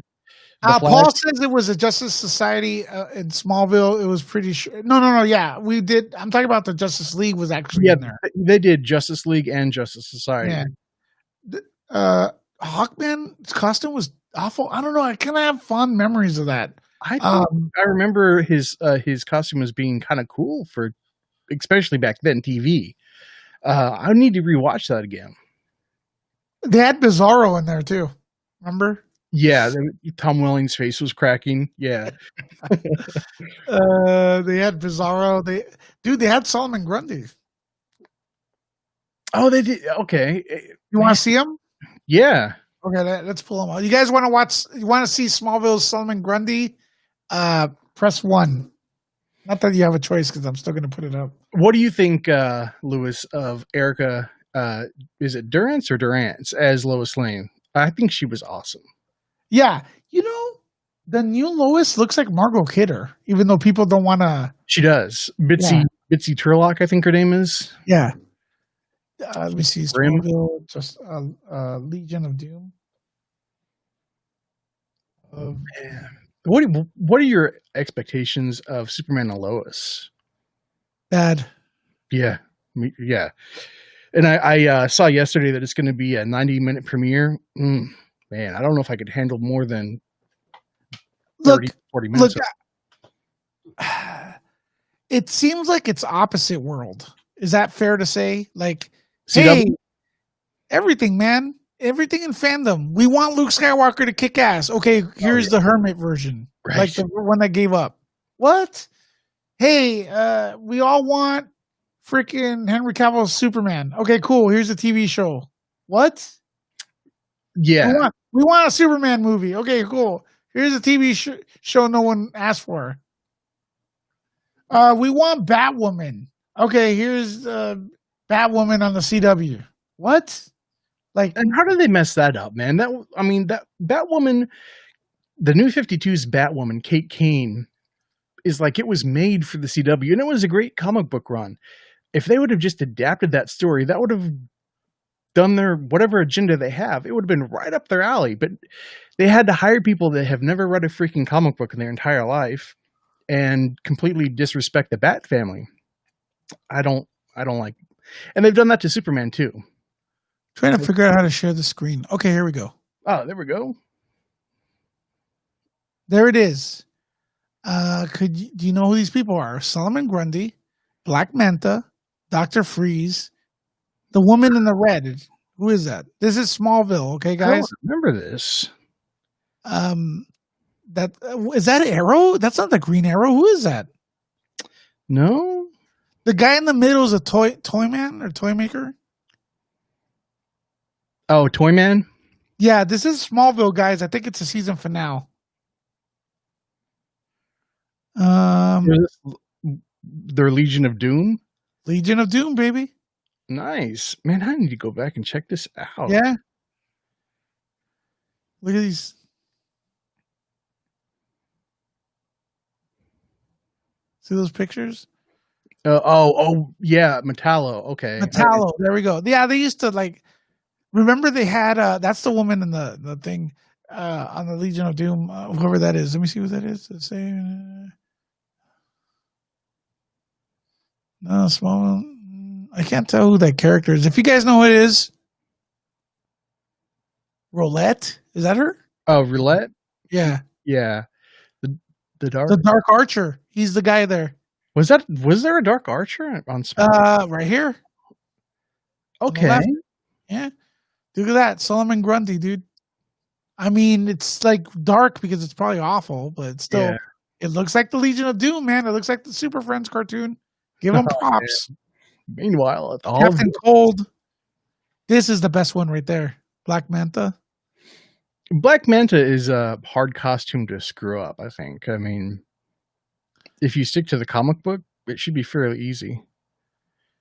[SPEAKER 1] Paul says it was a Justice Society in Smallville. It was pretty sure. No. Yeah, we did. I'm talking about the Justice League was actually in there.
[SPEAKER 2] They did Justice League and Justice Society.
[SPEAKER 1] Yeah. Hawkman's costume was awful. I don't know. I kind of have fond memories of that.
[SPEAKER 2] I remember his costume as being kind of cool for, especially back then, TV. I need to rewatch that again.
[SPEAKER 1] They had Bizarro in there too. Remember?
[SPEAKER 2] Yeah, Tom Welling's face was cracking. Yeah.
[SPEAKER 1] They had Bizarro. They had Solomon Grundy.
[SPEAKER 2] Oh, they did. Okay.
[SPEAKER 1] You want to see him?
[SPEAKER 2] Yeah.
[SPEAKER 1] Okay, let's pull him out. You guys want to watch? You want to see Smallville's Solomon Grundy? Press 1. Not that you have a choice because I'm still going to put it up.
[SPEAKER 2] What do you think, Lewis, of Erica? Is it Durance or Durance as Lois Lane? I think she was awesome.
[SPEAKER 1] Yeah. The new Lois looks like Margot Kidder, even though people don't want to.
[SPEAKER 2] She does. Bitsy Turlock, I think her name is.
[SPEAKER 1] Yeah. Let me see.
[SPEAKER 2] Grim.
[SPEAKER 1] Smallville, just Legion of Doom.
[SPEAKER 2] Man. What are your expectations of Superman and Lois?
[SPEAKER 1] Bad.
[SPEAKER 2] Yeah, yeah. And I saw yesterday that it's going to be a 90-minute premiere. Man, I don't know if I could handle more than 30, 40 minutes.
[SPEAKER 1] It seems like it's opposite world. Is that fair to say? Like,
[SPEAKER 2] CW?
[SPEAKER 1] hey, everything, man. Everything in fandom. We want Luke Skywalker to kick ass. Okay, here's the Hermit version.
[SPEAKER 2] Right.
[SPEAKER 1] Like the one that gave up. What? Hey, we all want freaking Henry Cavill's Superman. Okay, cool. Here's a TV show. What?
[SPEAKER 2] Yeah.
[SPEAKER 1] We want a Superman movie. Okay, cool. Here's a TV show no one asked for. We want Batwoman. Okay, here's Batwoman on the CW. What? Like,
[SPEAKER 2] and how did they mess that up, man? That Batwoman, the New 52's Batwoman, Kate Kane, is like, it was made for the CW, and it was a great comic book run. If they would have just adapted that story, that would have done their whatever agenda they have. It would have been right up their alley. But they had to hire people that have never read a freaking comic book in their entire life and completely disrespect the Bat family. I don't like, and they've done that to Superman too.
[SPEAKER 1] Trying to figure out how to share the screen. Okay, here we go.
[SPEAKER 2] Oh, there we go.
[SPEAKER 1] There it is. Do you know who these people are? Solomon Grundy, Black Manta, Dr. Freeze, the woman in the red. Who is that? This is Smallville, okay, guys?
[SPEAKER 2] I don't remember this.
[SPEAKER 1] That is that Arrow? That's not the Green Arrow. Who is that?
[SPEAKER 2] No.
[SPEAKER 1] The guy in the middle is a toy man or toy maker.
[SPEAKER 2] Oh, Toyman?
[SPEAKER 1] Yeah, this is Smallville, guys. I think it's a season finale.
[SPEAKER 2] Their Legion of Doom?
[SPEAKER 1] Legion of Doom, baby.
[SPEAKER 2] Nice. Man, I need to go back and check this out.
[SPEAKER 1] Yeah. Look at these. See those pictures?
[SPEAKER 2] Oh, yeah, Metallo. Okay.
[SPEAKER 1] Metallo. There we go. Yeah, they used to like. Remember they had that's the woman in the thing on the Legion of Doom, whoever that is. Let me see what that is. Let's say no small. I can't tell who that character is. If you guys know who it is, Roulette, is that her?
[SPEAKER 2] Oh, Roulette.
[SPEAKER 1] Yeah.
[SPEAKER 2] The dark
[SPEAKER 1] Archer. He's the guy there.
[SPEAKER 2] Was there a Dark Archer on Smallville?
[SPEAKER 1] Right here.
[SPEAKER 2] Okay.
[SPEAKER 1] Yeah. Look at that. Solomon Grundy, dude. I mean, it's like dark because it's probably awful, but still, It looks like the Legion of Doom, man. It looks like the Super Friends cartoon. Give them props.
[SPEAKER 2] Meanwhile,
[SPEAKER 1] Captain Cold. This is the best one right there. Black Manta.
[SPEAKER 2] Black Manta is a hard costume to screw up, I think. I mean, if you stick to the comic book, it should be fairly easy.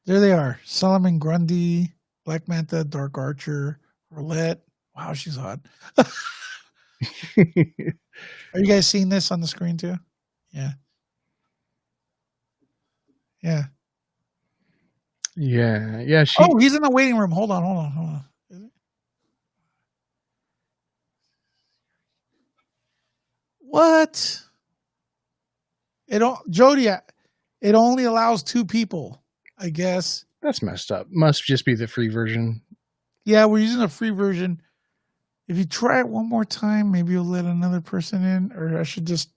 [SPEAKER 1] There they are. Solomon Grundy, Black Manta, Dark Archer, Roulette. Wow, she's hot. Are you guys seeing this on the screen too? Yeah. Yeah.
[SPEAKER 2] Yeah.
[SPEAKER 1] He's in the waiting room. Hold on. What? Jody, it only allows 2 people, I guess.
[SPEAKER 2] That's messed up. Must just be the free version.
[SPEAKER 1] Yeah, we're using a free version. If you try it one more time, maybe you'll let another person in, or I should just.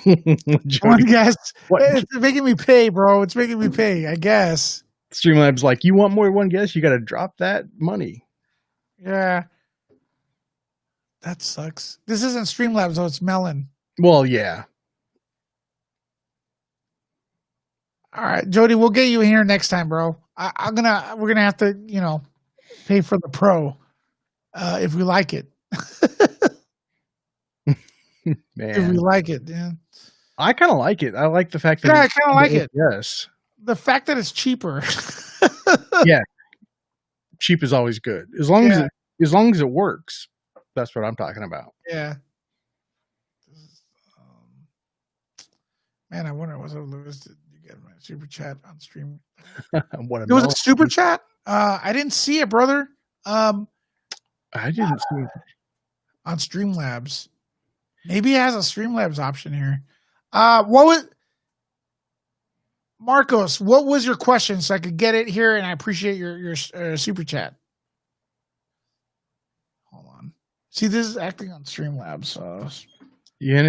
[SPEAKER 1] One guess. It's making me pay, bro. It's making me pay, I guess.
[SPEAKER 2] Streamlabs like, you want more one guess? You got to drop that money.
[SPEAKER 1] Yeah. That sucks. This isn't Streamlabs, though. It's Melon.
[SPEAKER 2] Well, yeah.
[SPEAKER 1] All right, Jody, we'll get you in here next time, bro. We're gonna have to, pay for the pro if we like it.
[SPEAKER 2] Man.
[SPEAKER 1] If we like it, yeah.
[SPEAKER 2] I kind of like it. I like the fact that
[SPEAKER 1] I kind of like it.
[SPEAKER 2] Yes.
[SPEAKER 1] The fact that it's cheaper.
[SPEAKER 2] Yeah. Cheap is always good. As long as it works. That's what I'm talking about.
[SPEAKER 1] Yeah. Man, I wonder what's up, Lewis. Did you get my super chat on stream.
[SPEAKER 2] What a
[SPEAKER 1] It was a
[SPEAKER 2] melon.
[SPEAKER 1] super chat. I didn't see it, brother.
[SPEAKER 2] I didn't see it.
[SPEAKER 1] On Streamlabs. Maybe it has a Streamlabs option here. What was Marcos? What was your question so I could get it here? And I appreciate your super chat. Hold on. See, this is acting on Streamlabs. So
[SPEAKER 2] Yeah, and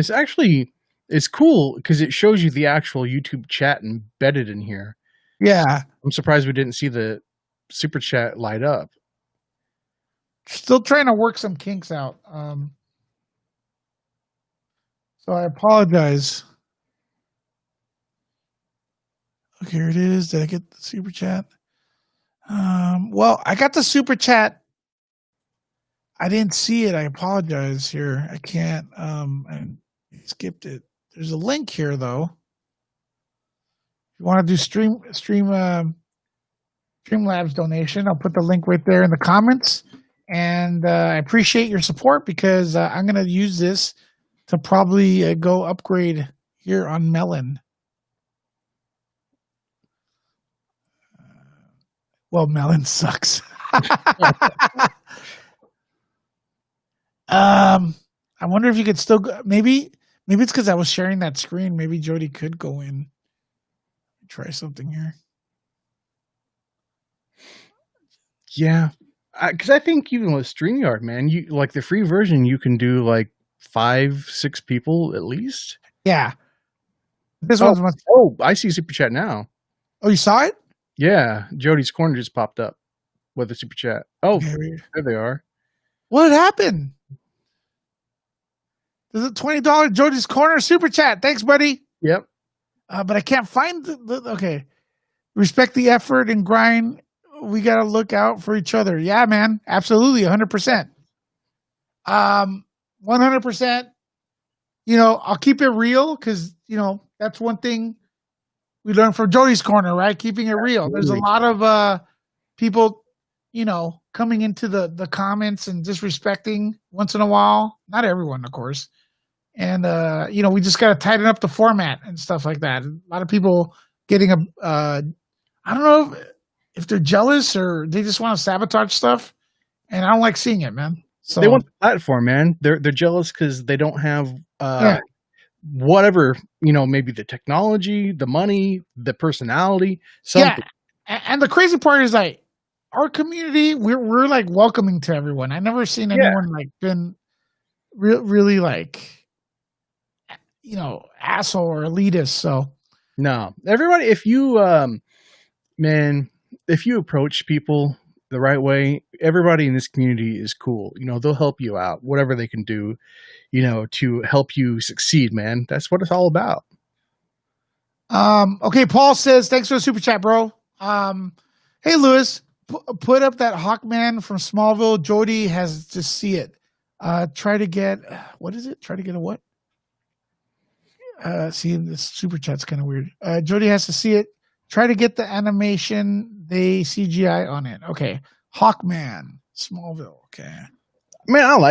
[SPEAKER 2] it's cool because it shows you the actual YouTube chat embedded in here.
[SPEAKER 1] yeah,
[SPEAKER 2] I'm surprised we didn't see the super chat light up.
[SPEAKER 1] still trying to work some kinks out. So I apologize. Okay, here it is. Did I get the super chat? Well, I got the super chat. I didn't see it. I apologize here. I can't. I skipped it. There's a link here though. If you want to do Streamlabs donation, I'll put the link right there in the comments. And I appreciate your support because I'm going to use this to probably go upgrade here on Melon. Well, Melon sucks. I wonder if you could still go, maybe it's because I was sharing that screen. Maybe Jody could go in. Try something here.
[SPEAKER 2] Yeah, because I think even with StreamYard, man, you like the free version, you can do like 5-6 people at least.
[SPEAKER 1] Yeah. This one's much.
[SPEAKER 2] Oh, I see super chat now.
[SPEAKER 1] Oh, you saw it?
[SPEAKER 2] Yeah, Jody's Corner just popped up with a super chat. Oh,
[SPEAKER 1] Okay.
[SPEAKER 2] there they are.
[SPEAKER 1] What happened? There's a $20 Jody's Corner super chat. Thanks, buddy.
[SPEAKER 2] Yep.
[SPEAKER 1] But I can't find okay. Respect the effort and grind. We got to look out for each other. Yeah, man. Absolutely. 100%. 100%. You know, I'll keep it real because, you know, that's one thing we learned from Jody's Corner, right? Keeping it real. There's a lot of people, you know, coming into the comments and disrespecting once in a while. Not everyone, of course. And, you know, we just got to tighten up the format and stuff like that. A lot of people getting I don't know if they're jealous or they just want to sabotage stuff. And I don't like seeing it, man. So
[SPEAKER 2] they want the platform, man. They're jealous because they don't have whatever, you know, maybe the technology, the money, the personality, something.
[SPEAKER 1] Yeah. And the crazy part is like our community, we're like welcoming to everyone. I never seen anyone like been really like, you know, asshole or elitist. So
[SPEAKER 2] no, everybody, if you man, if you approach people the right way, everybody in this community is cool. You know, they'll help you out, whatever they can do, you know, to help you succeed, man. That's what it's all about.
[SPEAKER 1] Okay, Paul says, thanks for the super chat, bro. Hey, Lewis, put up that Hawkman from Smallville. Jody has to see it. Try to get, what is it? Try to get a what? See, this super chat's kind of weird. Jody has to see it. Try to get the animation, they CGI on it. Okay. Hawkman, Smallville. Okay.
[SPEAKER 2] Man,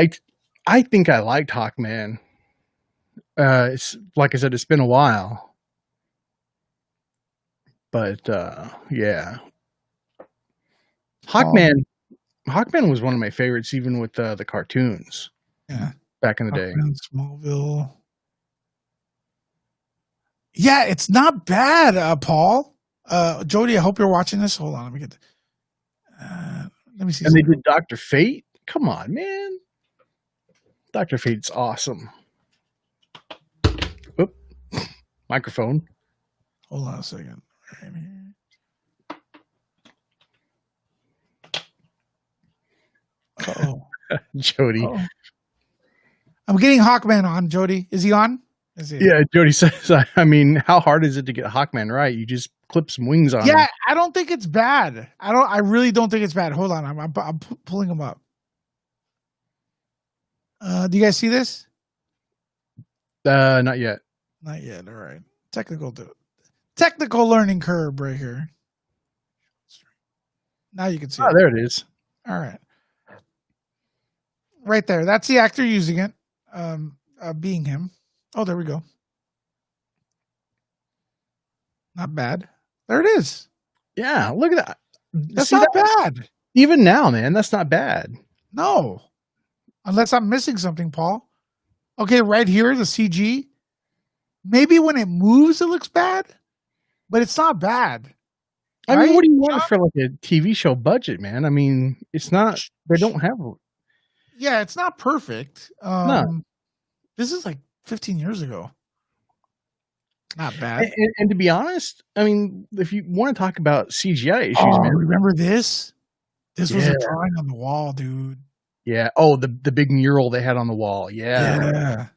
[SPEAKER 2] I think I liked Hawkman. It's like I said, it's been a while. But yeah. Hawkman was one of my favorites, even with the cartoons.
[SPEAKER 1] Yeah.
[SPEAKER 2] Back in the day.
[SPEAKER 1] Smallville. Yeah, it's not bad, Paul. Jody, I hope you're watching this. Hold on, let me get let me see.
[SPEAKER 2] And they did Dr. Fate. Come on, man. Dr. Fate's awesome. Oop. Microphone.
[SPEAKER 1] Hold on a second. Right here. Oh,
[SPEAKER 2] Jody.
[SPEAKER 1] Uh-oh. I'm getting Hawkman on, Jody. Is he on?
[SPEAKER 2] Yeah, Jody says, I mean, how hard is it to get Hawkman right? You just clip some wings on him.
[SPEAKER 1] Yeah, I don't think it's bad. I really don't think it's bad. Hold on, I'm pulling him up. Do you guys see this?
[SPEAKER 2] Not yet.
[SPEAKER 1] Not yet. All right. Technical learning curve right here. Now you can see.
[SPEAKER 2] Oh, there it is.
[SPEAKER 1] All right. Right there. That's the actor using it. Being him. Oh, there we go. Not bad. There it is.
[SPEAKER 2] Yeah, look at that.
[SPEAKER 1] That's
[SPEAKER 2] See
[SPEAKER 1] not
[SPEAKER 2] that?
[SPEAKER 1] bad.
[SPEAKER 2] Even now, man, that's not bad.
[SPEAKER 1] No. Unless I'm missing something, Paul. Okay, right here, the CG. Maybe when it moves, it looks bad, but it's not bad.
[SPEAKER 2] I mean,
[SPEAKER 1] Right?
[SPEAKER 2] what do you want for like a TV show budget, man? I mean, it's not. They don't have.
[SPEAKER 1] Yeah, it's not perfect.
[SPEAKER 2] No.
[SPEAKER 1] This is like 15 years ago. Not bad.
[SPEAKER 2] And to be honest, I mean, if you want to talk about CGI issues,
[SPEAKER 1] Oh,
[SPEAKER 2] man.
[SPEAKER 1] remember this? This was a
[SPEAKER 2] Yeah.
[SPEAKER 1] drawing on the wall, dude.
[SPEAKER 2] Yeah. Oh, the big mural they had on the wall. Yeah.
[SPEAKER 1] Yeah.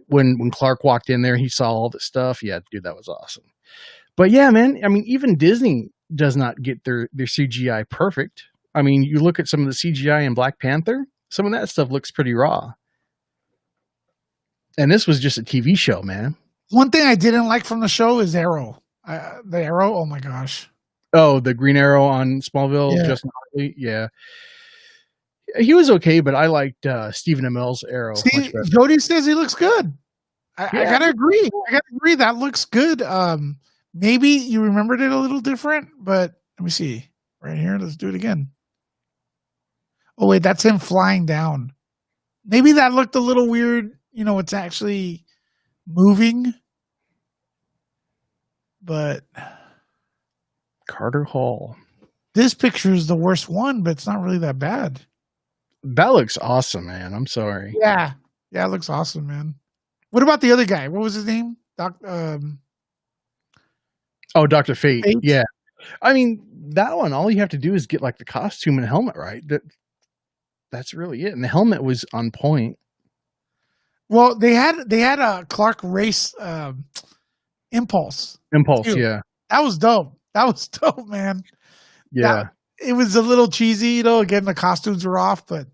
[SPEAKER 2] When Clark walked in there, he saw all the stuff. Yeah, dude, that was awesome. But yeah, man, I mean, even Disney does not get their CGI perfect. I mean, you look at some of the CGI in Black Panther, some of that stuff looks pretty raw. And this was just a TV show, man.
[SPEAKER 1] One thing I didn't like from the show is Arrow. The Arrow, oh my gosh.
[SPEAKER 2] Oh, the Green Arrow on Smallville,
[SPEAKER 1] Yeah.
[SPEAKER 2] Justin Hartley, yeah. He was okay, but I liked Stephen Amell's Arrow much
[SPEAKER 1] See,
[SPEAKER 2] better.
[SPEAKER 1] Jody says he looks good. I
[SPEAKER 2] Yeah.
[SPEAKER 1] gotta agree. That looks good. Maybe you remembered it a little different, but let me see. Right here, let's do it again. Oh wait, that's him flying down. Maybe that looked a little weird. You know, it's actually moving. But
[SPEAKER 2] Carter Hall.
[SPEAKER 1] this picture is the worst one, but it's not really that bad.
[SPEAKER 2] That looks awesome, man. I'm sorry.
[SPEAKER 1] Yeah. Yeah, it looks awesome, man. What about the other guy? What was his name?
[SPEAKER 2] Oh, Dr. Fate.
[SPEAKER 1] Fate?
[SPEAKER 2] Yeah. I mean, that one, all you have to do is get like the costume and helmet right. That's really it. And the helmet was on point.
[SPEAKER 1] Well, they had a Clark race impulse.
[SPEAKER 2] Impulse,
[SPEAKER 1] Dude.
[SPEAKER 2] yeah.
[SPEAKER 1] That was dope. That was dope, man.
[SPEAKER 2] Yeah.
[SPEAKER 1] It was a little cheesy, you know, again, the costumes were off, but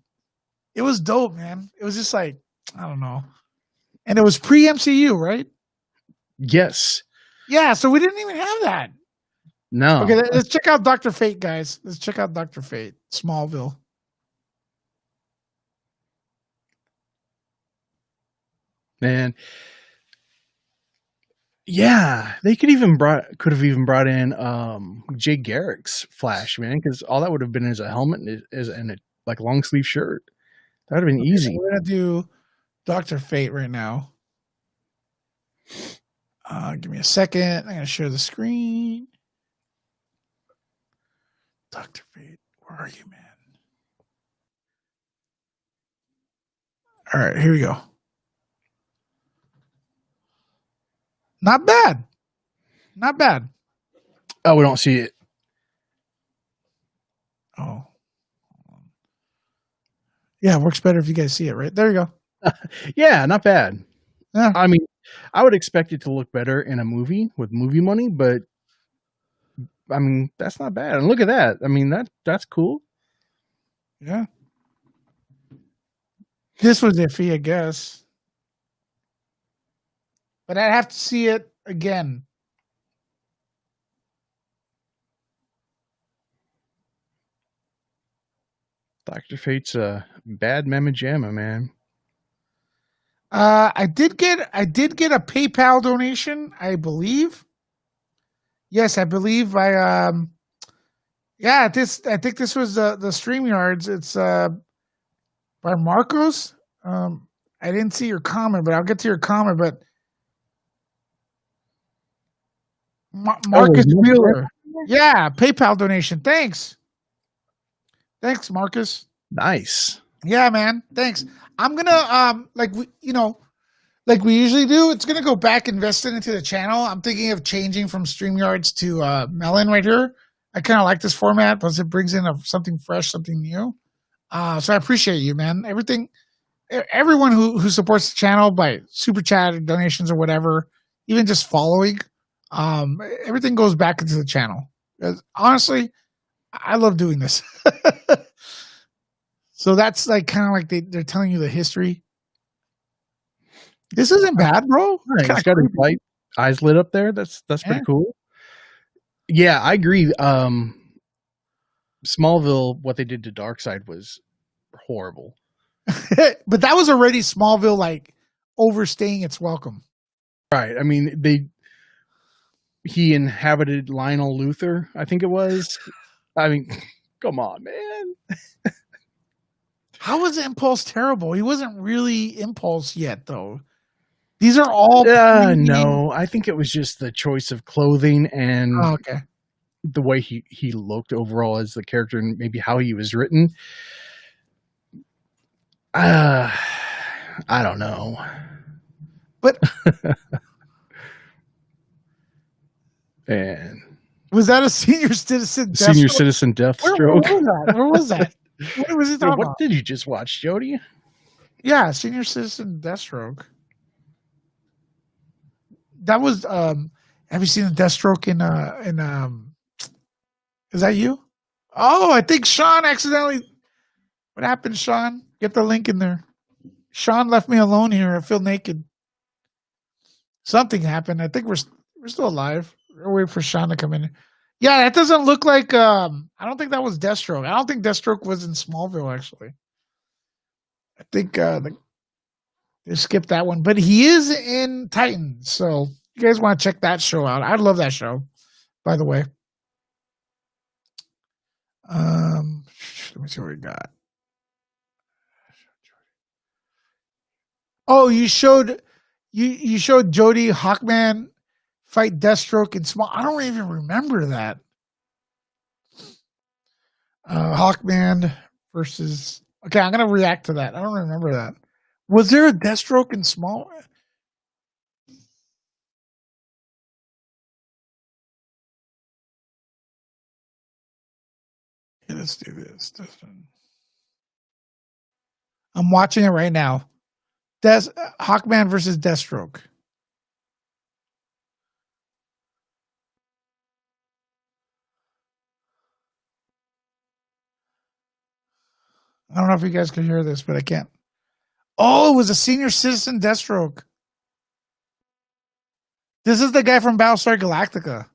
[SPEAKER 1] it was dope, man. It was just like, I don't know. And it was pre-MCU, right?
[SPEAKER 2] Yes.
[SPEAKER 1] Yeah, so we didn't even have that.
[SPEAKER 2] No.
[SPEAKER 1] Okay, let's check out Dr. Fate, guys. Let's check out Dr. Fate, Smallville.
[SPEAKER 2] Man. Yeah, they could have even brought in Jay Garrick's Flash, man, because all that would have been is a helmet and a like long sleeve shirt. That would have been easy.
[SPEAKER 1] So we're gonna do Dr. Fate right now. Give me a second. I'm gonna share the screen. Dr. Fate, where are you, man? All right, here we go. Not bad. Not bad.
[SPEAKER 2] Oh, we don't see it.
[SPEAKER 1] Oh. Yeah, it works better if you guys see it, right? There you go.
[SPEAKER 2] Yeah, not bad.
[SPEAKER 1] Yeah.
[SPEAKER 2] I mean, I would expect it to look better in a movie with movie money, but I mean, that's not bad. And look at that. I mean, that's cool.
[SPEAKER 1] Yeah. This was iffy, I guess. But I'd have to see it again.
[SPEAKER 2] Dr. Fate's a bad mamma jamma, man.
[SPEAKER 1] I did get a PayPal donation, I believe. Yes, I believe I think this was the StreamYards. It's by Marcos. I didn't see your comment, but I'll get to your comment. But Marcus Wheeler. Yeah, PayPal donation. Thanks, Marcus.
[SPEAKER 2] Nice.
[SPEAKER 1] Yeah, man. Thanks. I'm gonna like we usually do. It's gonna go back invested into the channel. I'm thinking of changing from StreamYards to Melon right here. I kind of like this format because it brings in something fresh, something new. So I appreciate you, man. Everyone who supports the channel by super chat or donations or whatever, even just following, everything goes back into the channel. Honestly, I love doing this. So that's like kind of like they're telling you the history. This isn't bad, bro.
[SPEAKER 2] Right. He's got his light eyes lit up there. That's pretty cool. Yeah, I agree. Smallville, what they did to Darkseid was horrible.
[SPEAKER 1] But that was already Smallville, like overstaying its welcome.
[SPEAKER 2] Right. I mean, he inhabited Lionel Luthor, I think it was. I mean, come on, man.
[SPEAKER 1] How was Impulse terrible? He wasn't really Impulse yet, though. These are all
[SPEAKER 2] no. I think it was just the choice of clothing and
[SPEAKER 1] okay.
[SPEAKER 2] the way he looked overall as the character and maybe how he was written. I don't know.
[SPEAKER 1] But
[SPEAKER 2] and
[SPEAKER 1] was that a senior citizen?
[SPEAKER 2] Senior Citizen Deathstroke?
[SPEAKER 1] Where was that? What was he talking about?
[SPEAKER 2] What did you just watch, Jody?
[SPEAKER 1] Yeah, Senior Citizen Deathstroke. That was have you seen the Deathstroke in is that you? Oh, I think Sean accidentally. What happened, Sean? Get the link in there. Sean left me alone here. I feel naked. Something happened. I think we're still alive. We're waiting for Sean to come in. Yeah, that doesn't look like. I don't think that was Deathstroke. I don't think Deathstroke was in Smallville. Actually, I think they skipped that one. But he is in Titans. So you guys want to check that show out? I love that show. By the way, let me see what we got. Oh, you showed Jody Hawkman fight Deathstroke in Small. I don't even remember that. Hawkman versus. Okay, I'm gonna react to that. I don't remember that. Was there a Deathstroke in Small? Okay, let's do this. I'm watching it right now. Hawkman versus Deathstroke. I don't know if you guys can hear this, but I can't. Oh, it was a Senior Citizen Deathstroke. This is the guy from Battlestar Galactica.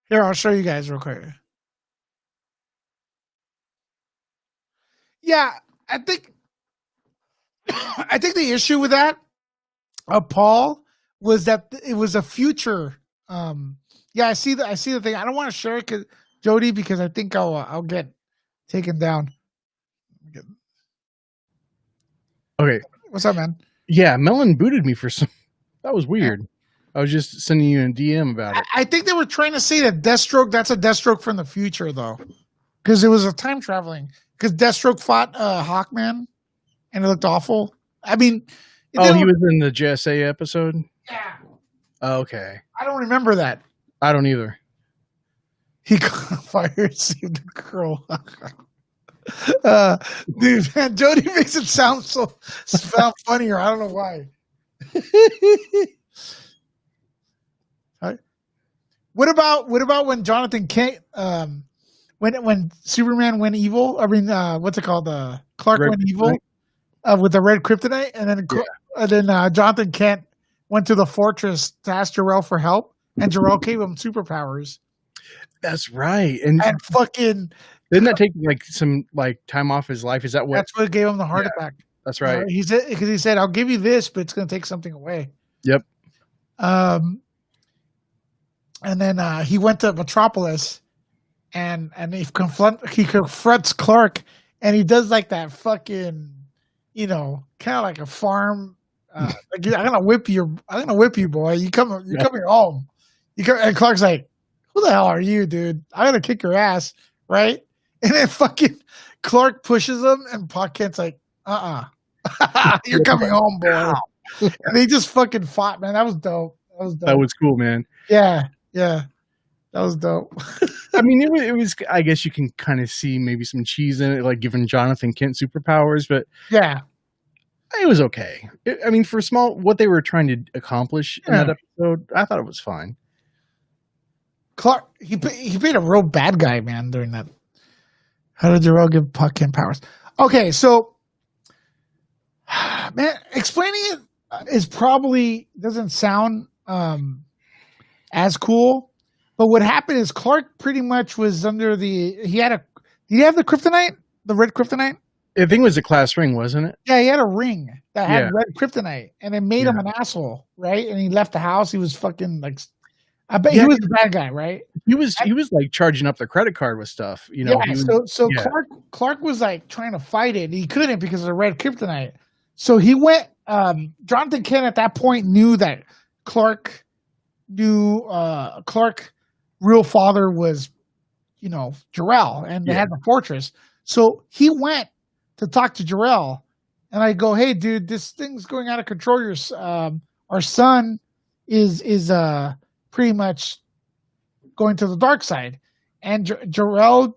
[SPEAKER 1] Here, I'll show you guys real quick. Yeah, I think the issue with that, Paul, was that it was a future. Yeah, I see the thing. I don't want to share it, Jody, because I think I'll get taken down.
[SPEAKER 2] Okay,
[SPEAKER 1] what's up, man?
[SPEAKER 2] Yeah, Melon booted me for some. That was weird. I was just sending you a DM about it.
[SPEAKER 1] I think they were trying to say that Deathstroke. That's a Deathstroke from the future, though, because it was a time traveling. Because Deathstroke fought Hawkman, and it looked awful. I mean,
[SPEAKER 2] he was in the JSA episode.
[SPEAKER 1] Yeah.
[SPEAKER 2] Okay.
[SPEAKER 1] I don't remember that.
[SPEAKER 2] I don't either.
[SPEAKER 1] He caught fire, saved the girl. Dude, man, Jody makes it sound funnier. I don't know why. What about when Jonathan Kent, when Superman went evil? I mean, what's it called? Clark went evil with the red kryptonite, and then Jonathan Kent went to the fortress to ask Jor-El for help, and Jor-El gave him superpowers.
[SPEAKER 2] That's right, and
[SPEAKER 1] fucking
[SPEAKER 2] didn't that take some time off his life? Is that what?
[SPEAKER 1] That's what gave him the heart attack.
[SPEAKER 2] That's right.
[SPEAKER 1] He said, because he said, "I'll give you this, but it's going to take something away."
[SPEAKER 2] Yep.
[SPEAKER 1] And then he went to Metropolis, and he confronts Clark, and he does like that fucking, kind of like a farm. I'm gonna whip you, boy. You're coming home. And Clark's like, "Who the hell are you, dude? I'm gonna kick your ass, right?" And then fucking Clark pushes him, and Pa Kent's like, "You're coming home, boy." And they just fucking fought, man. That was dope.
[SPEAKER 2] That was cool, man.
[SPEAKER 1] Yeah, that was dope.
[SPEAKER 2] I mean, it was. I guess you can kind of see maybe some cheese in it, like giving Jonathan Kent superpowers, but
[SPEAKER 1] yeah,
[SPEAKER 2] it was okay. I mean, for what they were trying to accomplish in that episode, I thought it was fine.
[SPEAKER 1] Clark, he played a real bad guy, man, during that. How did Jor-El give Pa Kent powers? Okay, so, man, explaining it is probably doesn't sound as cool, But what happened is Clark pretty much was under the. Did he have the kryptonite? The red kryptonite?
[SPEAKER 2] I think it was a class ring, wasn't it?
[SPEAKER 1] Yeah, he had a ring that had
[SPEAKER 2] Yeah.
[SPEAKER 1] red kryptonite, and it made him
[SPEAKER 2] Yeah.
[SPEAKER 1] an asshole, right? And he left the house. He was fucking like. I bet
[SPEAKER 2] Yeah,
[SPEAKER 1] he was the bad guy, right?
[SPEAKER 2] He was like charging up the credit card with stuff. You know.
[SPEAKER 1] Yeah. So
[SPEAKER 2] yeah.
[SPEAKER 1] Clark was like trying to fight it. He couldn't because of the red kryptonite. So he went. Jonathan Kent at that point knew that Clark real father was, Jor-El, and they had the fortress. So he went to talk to Jor-El, and I go, "Hey, dude, this thing's going out of control. Our son is pretty much going to the dark side." And Jor-El,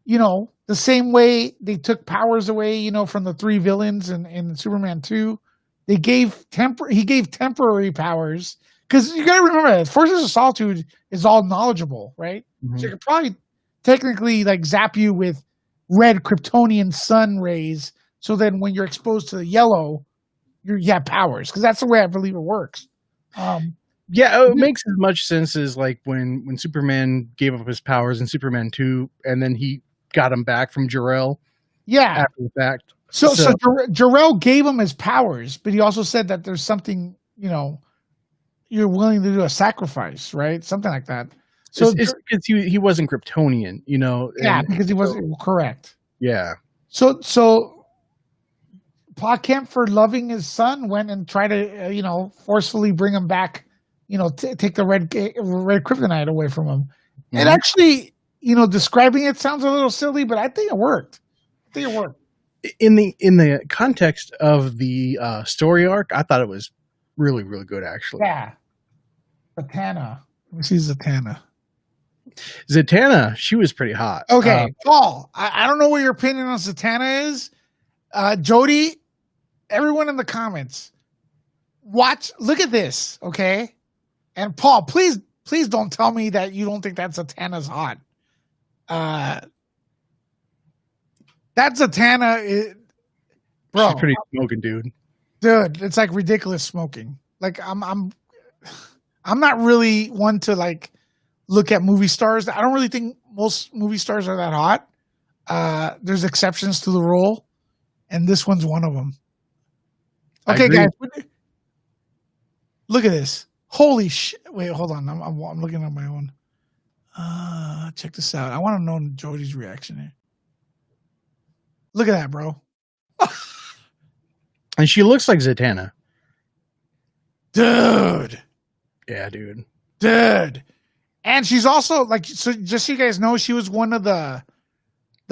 [SPEAKER 1] the same way they took powers away, from the three villains in Superman 2, he gave temporary powers. Because you got to remember that Forces of Solitude is all knowledgeable, right?
[SPEAKER 2] Mhm.
[SPEAKER 1] So it could probably technically like zap you with red Kryptonian sun rays. So then when you're exposed to the yellow, you have powers. Because that's the way I believe it works.
[SPEAKER 2] It makes as much sense as like when Superman gave up his powers in Superman 2, and then he got them back from Jor-El.
[SPEAKER 1] Yeah.
[SPEAKER 2] After the fact.
[SPEAKER 1] So Jor-El gave him his powers, but he also said that there's something, you're willing to do a sacrifice, right? Something like that. So
[SPEAKER 2] it's because he wasn't Kryptonian,
[SPEAKER 1] Yeah, because he wasn't correct.
[SPEAKER 2] Yeah.
[SPEAKER 1] So Pa Kent, for loving his son, went and tried to, forcefully bring him back, take the red kryptonite away from him. Mm-hmm. And actually, describing it sounds a little silly, but I think it worked. In
[SPEAKER 2] the context of the story arc, I thought it was really, really good, actually.
[SPEAKER 1] Yeah. Zatanna. Let me see Zatanna.
[SPEAKER 2] Zatanna, she was pretty hot.
[SPEAKER 1] Okay, Paul, I don't know what your opinion on Zatanna is. Jody, everyone in the comments, look at this, okay? And Paul, please don't tell me that you don't think that Zatanna's hot. That Zatanna, bro.
[SPEAKER 2] She's pretty smoking, dude.
[SPEAKER 1] Dude, it's like ridiculous smoking. Like I'm not really one to like look at movie stars. I don't really think most movie stars are that hot. There's exceptions to the rule, and this one's one of them. Okay, guys, look at this. Holy shit! Wait, hold on. I'm looking at my own. Check this out. I want to know Jody's reaction here. Look at that, bro.
[SPEAKER 2] And she looks like Zatanna.
[SPEAKER 1] Dude.
[SPEAKER 2] Yeah, dude.
[SPEAKER 1] And she's also like, so just so you guys know, she was one of the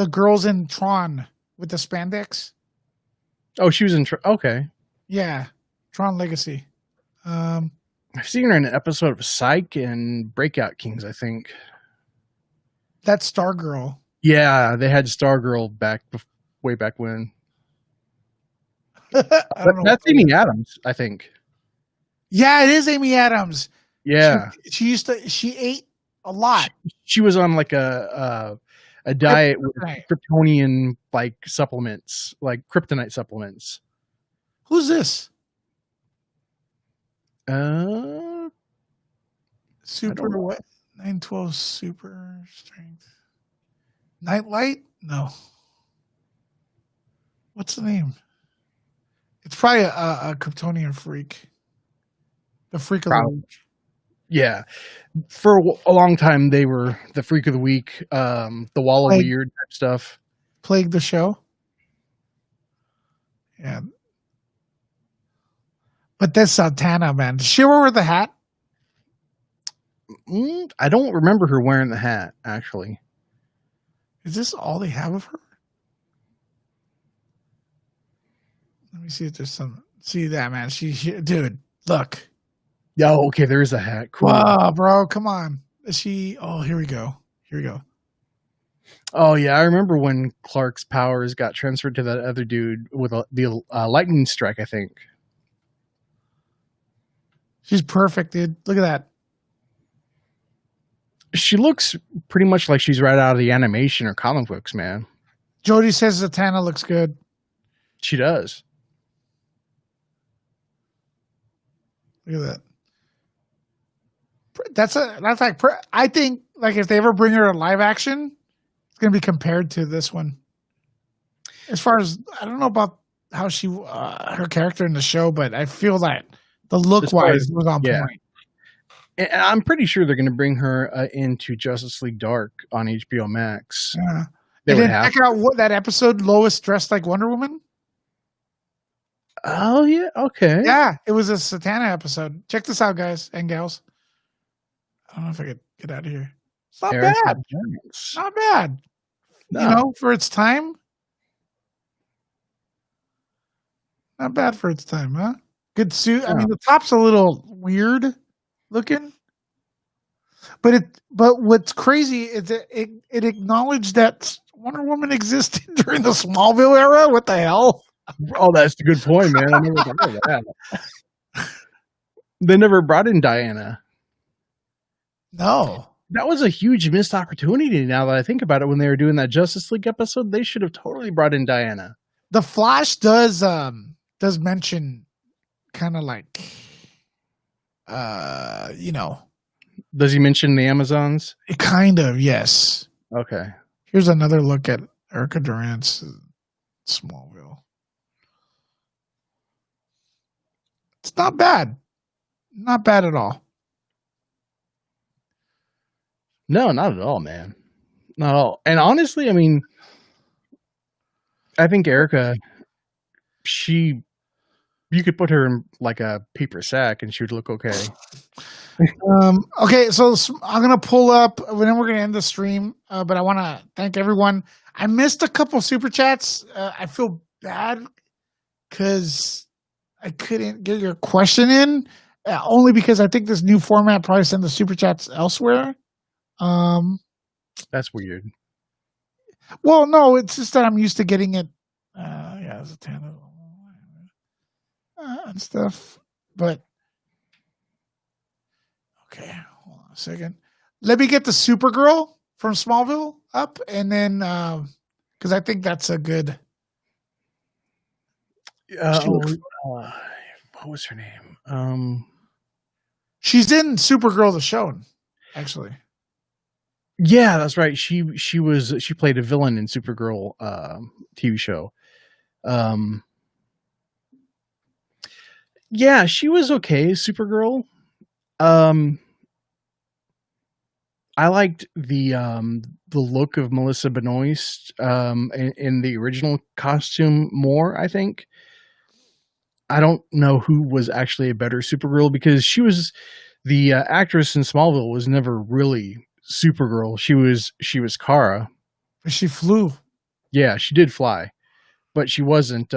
[SPEAKER 1] girls in Tron with the spandex.
[SPEAKER 2] Oh, she was in okay.
[SPEAKER 1] Yeah. Tron Legacy.
[SPEAKER 2] I've seen her in an episode of Psych and Breakout Kings, I think.
[SPEAKER 1] That's Stargirl.
[SPEAKER 2] Yeah, they had Stargirl way back when. That's Amy Adams, I think.
[SPEAKER 1] Yeah, it is Amy Adams.
[SPEAKER 2] Yeah,
[SPEAKER 1] she ate a lot.
[SPEAKER 2] She was on like a diet with Kryptonian like supplements, like Kryptonite supplements.
[SPEAKER 1] Who's this? Super what? 912 super strength. Nightlight? No. What's the name? It's probably a Kryptonian freak. The freak of the week.
[SPEAKER 2] Yeah. For a long time, they were the freak of the week, the wall of weird type stuff.
[SPEAKER 1] Plague the show? Yeah. But that's Zatanna, man. Does she wear the hat?
[SPEAKER 2] I don't remember her wearing the hat, actually.
[SPEAKER 1] Is this all they have of her? Let me see if there's some. See that, man. She dude, look.
[SPEAKER 2] Oh, okay. There is a hat. Cool.
[SPEAKER 1] Wow, bro. Come on. Is she? Oh, here we go.
[SPEAKER 2] Oh, yeah. I remember when Clark's powers got transferred to that other dude with the lightning strike, I think.
[SPEAKER 1] She's perfect, dude. Look at that.
[SPEAKER 2] She looks pretty much like she's right out of the animation or comic books, man.
[SPEAKER 1] Jody says Zatanna looks good.
[SPEAKER 2] She does.
[SPEAKER 1] Look at that. That's like I think like if they ever bring her to live action, it's gonna be compared to this one. As far as I don't know about how she her character in the show, but I feel that the look
[SPEAKER 2] As far
[SPEAKER 1] wise
[SPEAKER 2] as
[SPEAKER 1] was on
[SPEAKER 2] yeah.
[SPEAKER 1] point.
[SPEAKER 2] And I'm pretty sure they're going to bring her into Justice League Dark on HBO Max.
[SPEAKER 1] Yeah.
[SPEAKER 2] They
[SPEAKER 1] And
[SPEAKER 2] would
[SPEAKER 1] then
[SPEAKER 2] have.
[SPEAKER 1] check out what that episode Lois dressed like Wonder Woman.
[SPEAKER 2] Oh yeah, okay.
[SPEAKER 1] Yeah, it was a Satana episode. Check this out, guys and gals. I don't know if I could get out of here. It's not
[SPEAKER 2] Erica
[SPEAKER 1] bad.
[SPEAKER 2] Jones.
[SPEAKER 1] Not bad.
[SPEAKER 2] No.
[SPEAKER 1] You know, for its time. Not bad for its time, huh? Good suit. I mean, the top's a little weird looking. But what's crazy is that it acknowledged that Wonder Woman existed during the Smallville era. What the hell?
[SPEAKER 2] Oh, that's a good point, man. I never thought of that. They never brought in Diana.
[SPEAKER 1] No.
[SPEAKER 2] That was a huge missed opportunity now that I think about it. When they were doing that Justice League episode, they should have totally brought in Diana.
[SPEAKER 1] The Flash does mention kind of like you know.
[SPEAKER 2] Does he mention the Amazons?
[SPEAKER 1] Kind of, yes.
[SPEAKER 2] Okay.
[SPEAKER 1] Here's another look at Erica Durant's Smallville. It's not bad. Not bad at all.
[SPEAKER 2] No, not at all, man. Not at all. And honestly, I mean, I think Erica, you could put her in like a paper sack and she would look okay.
[SPEAKER 1] Okay, so I'm gonna pull up, and then we're gonna end the stream. But I want to thank everyone. I missed a couple super chats. I feel bad because I couldn't get your question in, only because I think this new format probably send the super chats elsewhere.
[SPEAKER 2] That's weird.
[SPEAKER 1] Well, no, it's just that I'm used to getting it. Yeah, it's a 10 and stuff. But okay, hold on a second. Let me get the Supergirl from Smallville up, and then because I think that's a good.
[SPEAKER 2] What was her name?
[SPEAKER 1] She's in Supergirl the show, actually.
[SPEAKER 2] Yeah, that's right. She played a villain in Supergirl TV show. Yeah, she was okay, Supergirl. I liked the look of Melissa Benoist in the original costume more, I think. I don't know who was actually a better Supergirl, because she was the actress in Smallville was never really Supergirl. She was Kara.
[SPEAKER 1] She flew.
[SPEAKER 2] Yeah, she did fly, but she wasn't.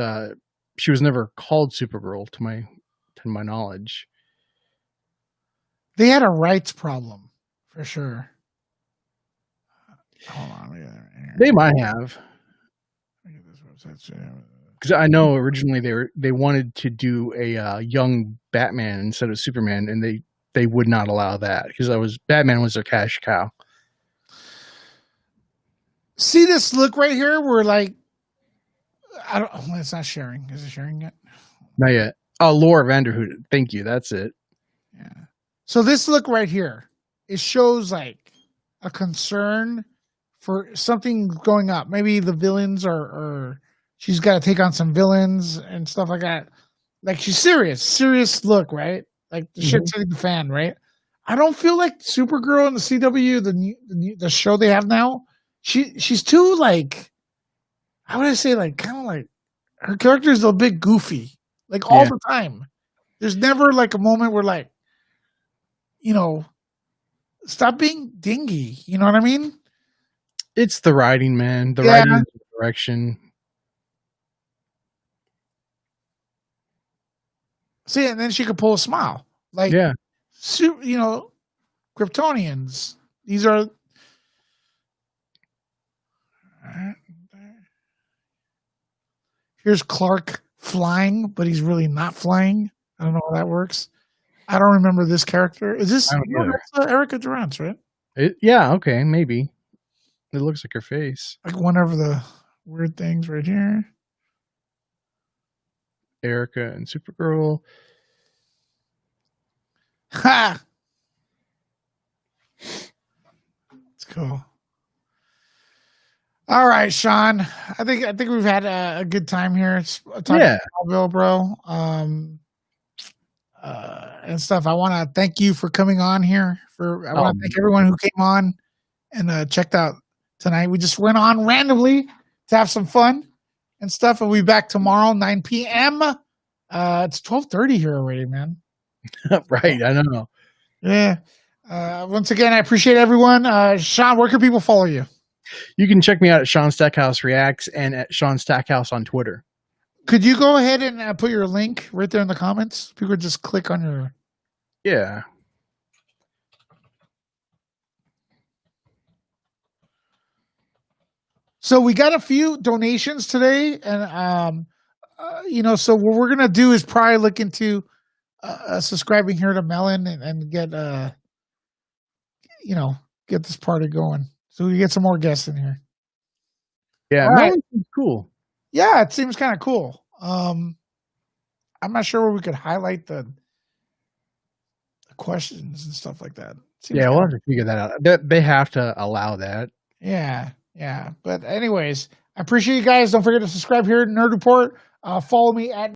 [SPEAKER 2] She was never called Supergirl to my knowledge.
[SPEAKER 1] They had a rights problem for sure. Hold on,
[SPEAKER 2] they might have. Because I know originally they wanted to do a young Batman instead of Superman, and they would not allow that because Batman was their cash cow.
[SPEAKER 1] See this look right here? We're like, I don't. Well, it's not sharing. Is it sharing yet?
[SPEAKER 2] Not yet. Oh, Laura Vanderhood. Thank you. That's it.
[SPEAKER 1] Yeah. So this look right here, it shows like a concern for something going up. Maybe the villains are she's got to take on some villains and stuff like that. Like she's serious look, right? Like the shit's hitting the fan, right? I don't feel like Supergirl in the CW, the show they have now. She's too like, how would I say, like kind of like her character is a bit goofy, like all the time. There's never like a moment where like, you know, stop being dingy. You know what I mean?
[SPEAKER 2] It's the writing, man. The writing and the direction.
[SPEAKER 1] See, and then she could pull a smile. Like, you know, Kryptonians. These are. Here's Clark flying, but he's really not flying. I don't know how that works. I don't remember this character. Is this that's Erica Durant, right?
[SPEAKER 2] Yeah, okay, maybe. It looks like her face.
[SPEAKER 1] Like one of the weird things right here.
[SPEAKER 2] Erica and Supergirl.
[SPEAKER 1] Ha! cool. All right, Sean. I think we've had a good time here. Talking
[SPEAKER 2] Yeah.
[SPEAKER 1] Smallville, bro. And stuff. I want to thank you for coming on here. I want to thank everyone who came on and checked out tonight. We just went on randomly to have some fun and stuff. And we'll be back tomorrow, 9 p.m. It's 12:30 here already, man.
[SPEAKER 2] Right, I know.
[SPEAKER 1] Yeah. Once again, I appreciate everyone. Sean, where can people follow you?
[SPEAKER 2] You can check me out at Sean Stackhouse Reacts and at Sean Stackhouse on Twitter.
[SPEAKER 1] Could you go ahead and put your link right there in the comments? People just click on your.
[SPEAKER 2] Yeah.
[SPEAKER 1] So we got a few donations today, and so what we're gonna do is probably look into subscribing here to Melon and get get this party going. So we get some more guests in here.
[SPEAKER 2] Yeah,
[SPEAKER 1] right.
[SPEAKER 2] Cool.
[SPEAKER 1] Yeah, it seems kind of cool. I'm not sure where we could highlight the questions and stuff like that.
[SPEAKER 2] Yeah, we'll have to figure that out. They have to allow that.
[SPEAKER 1] Yeah. But anyways, I appreciate you guys. Don't forget to subscribe here at Nerd Report. Follow me at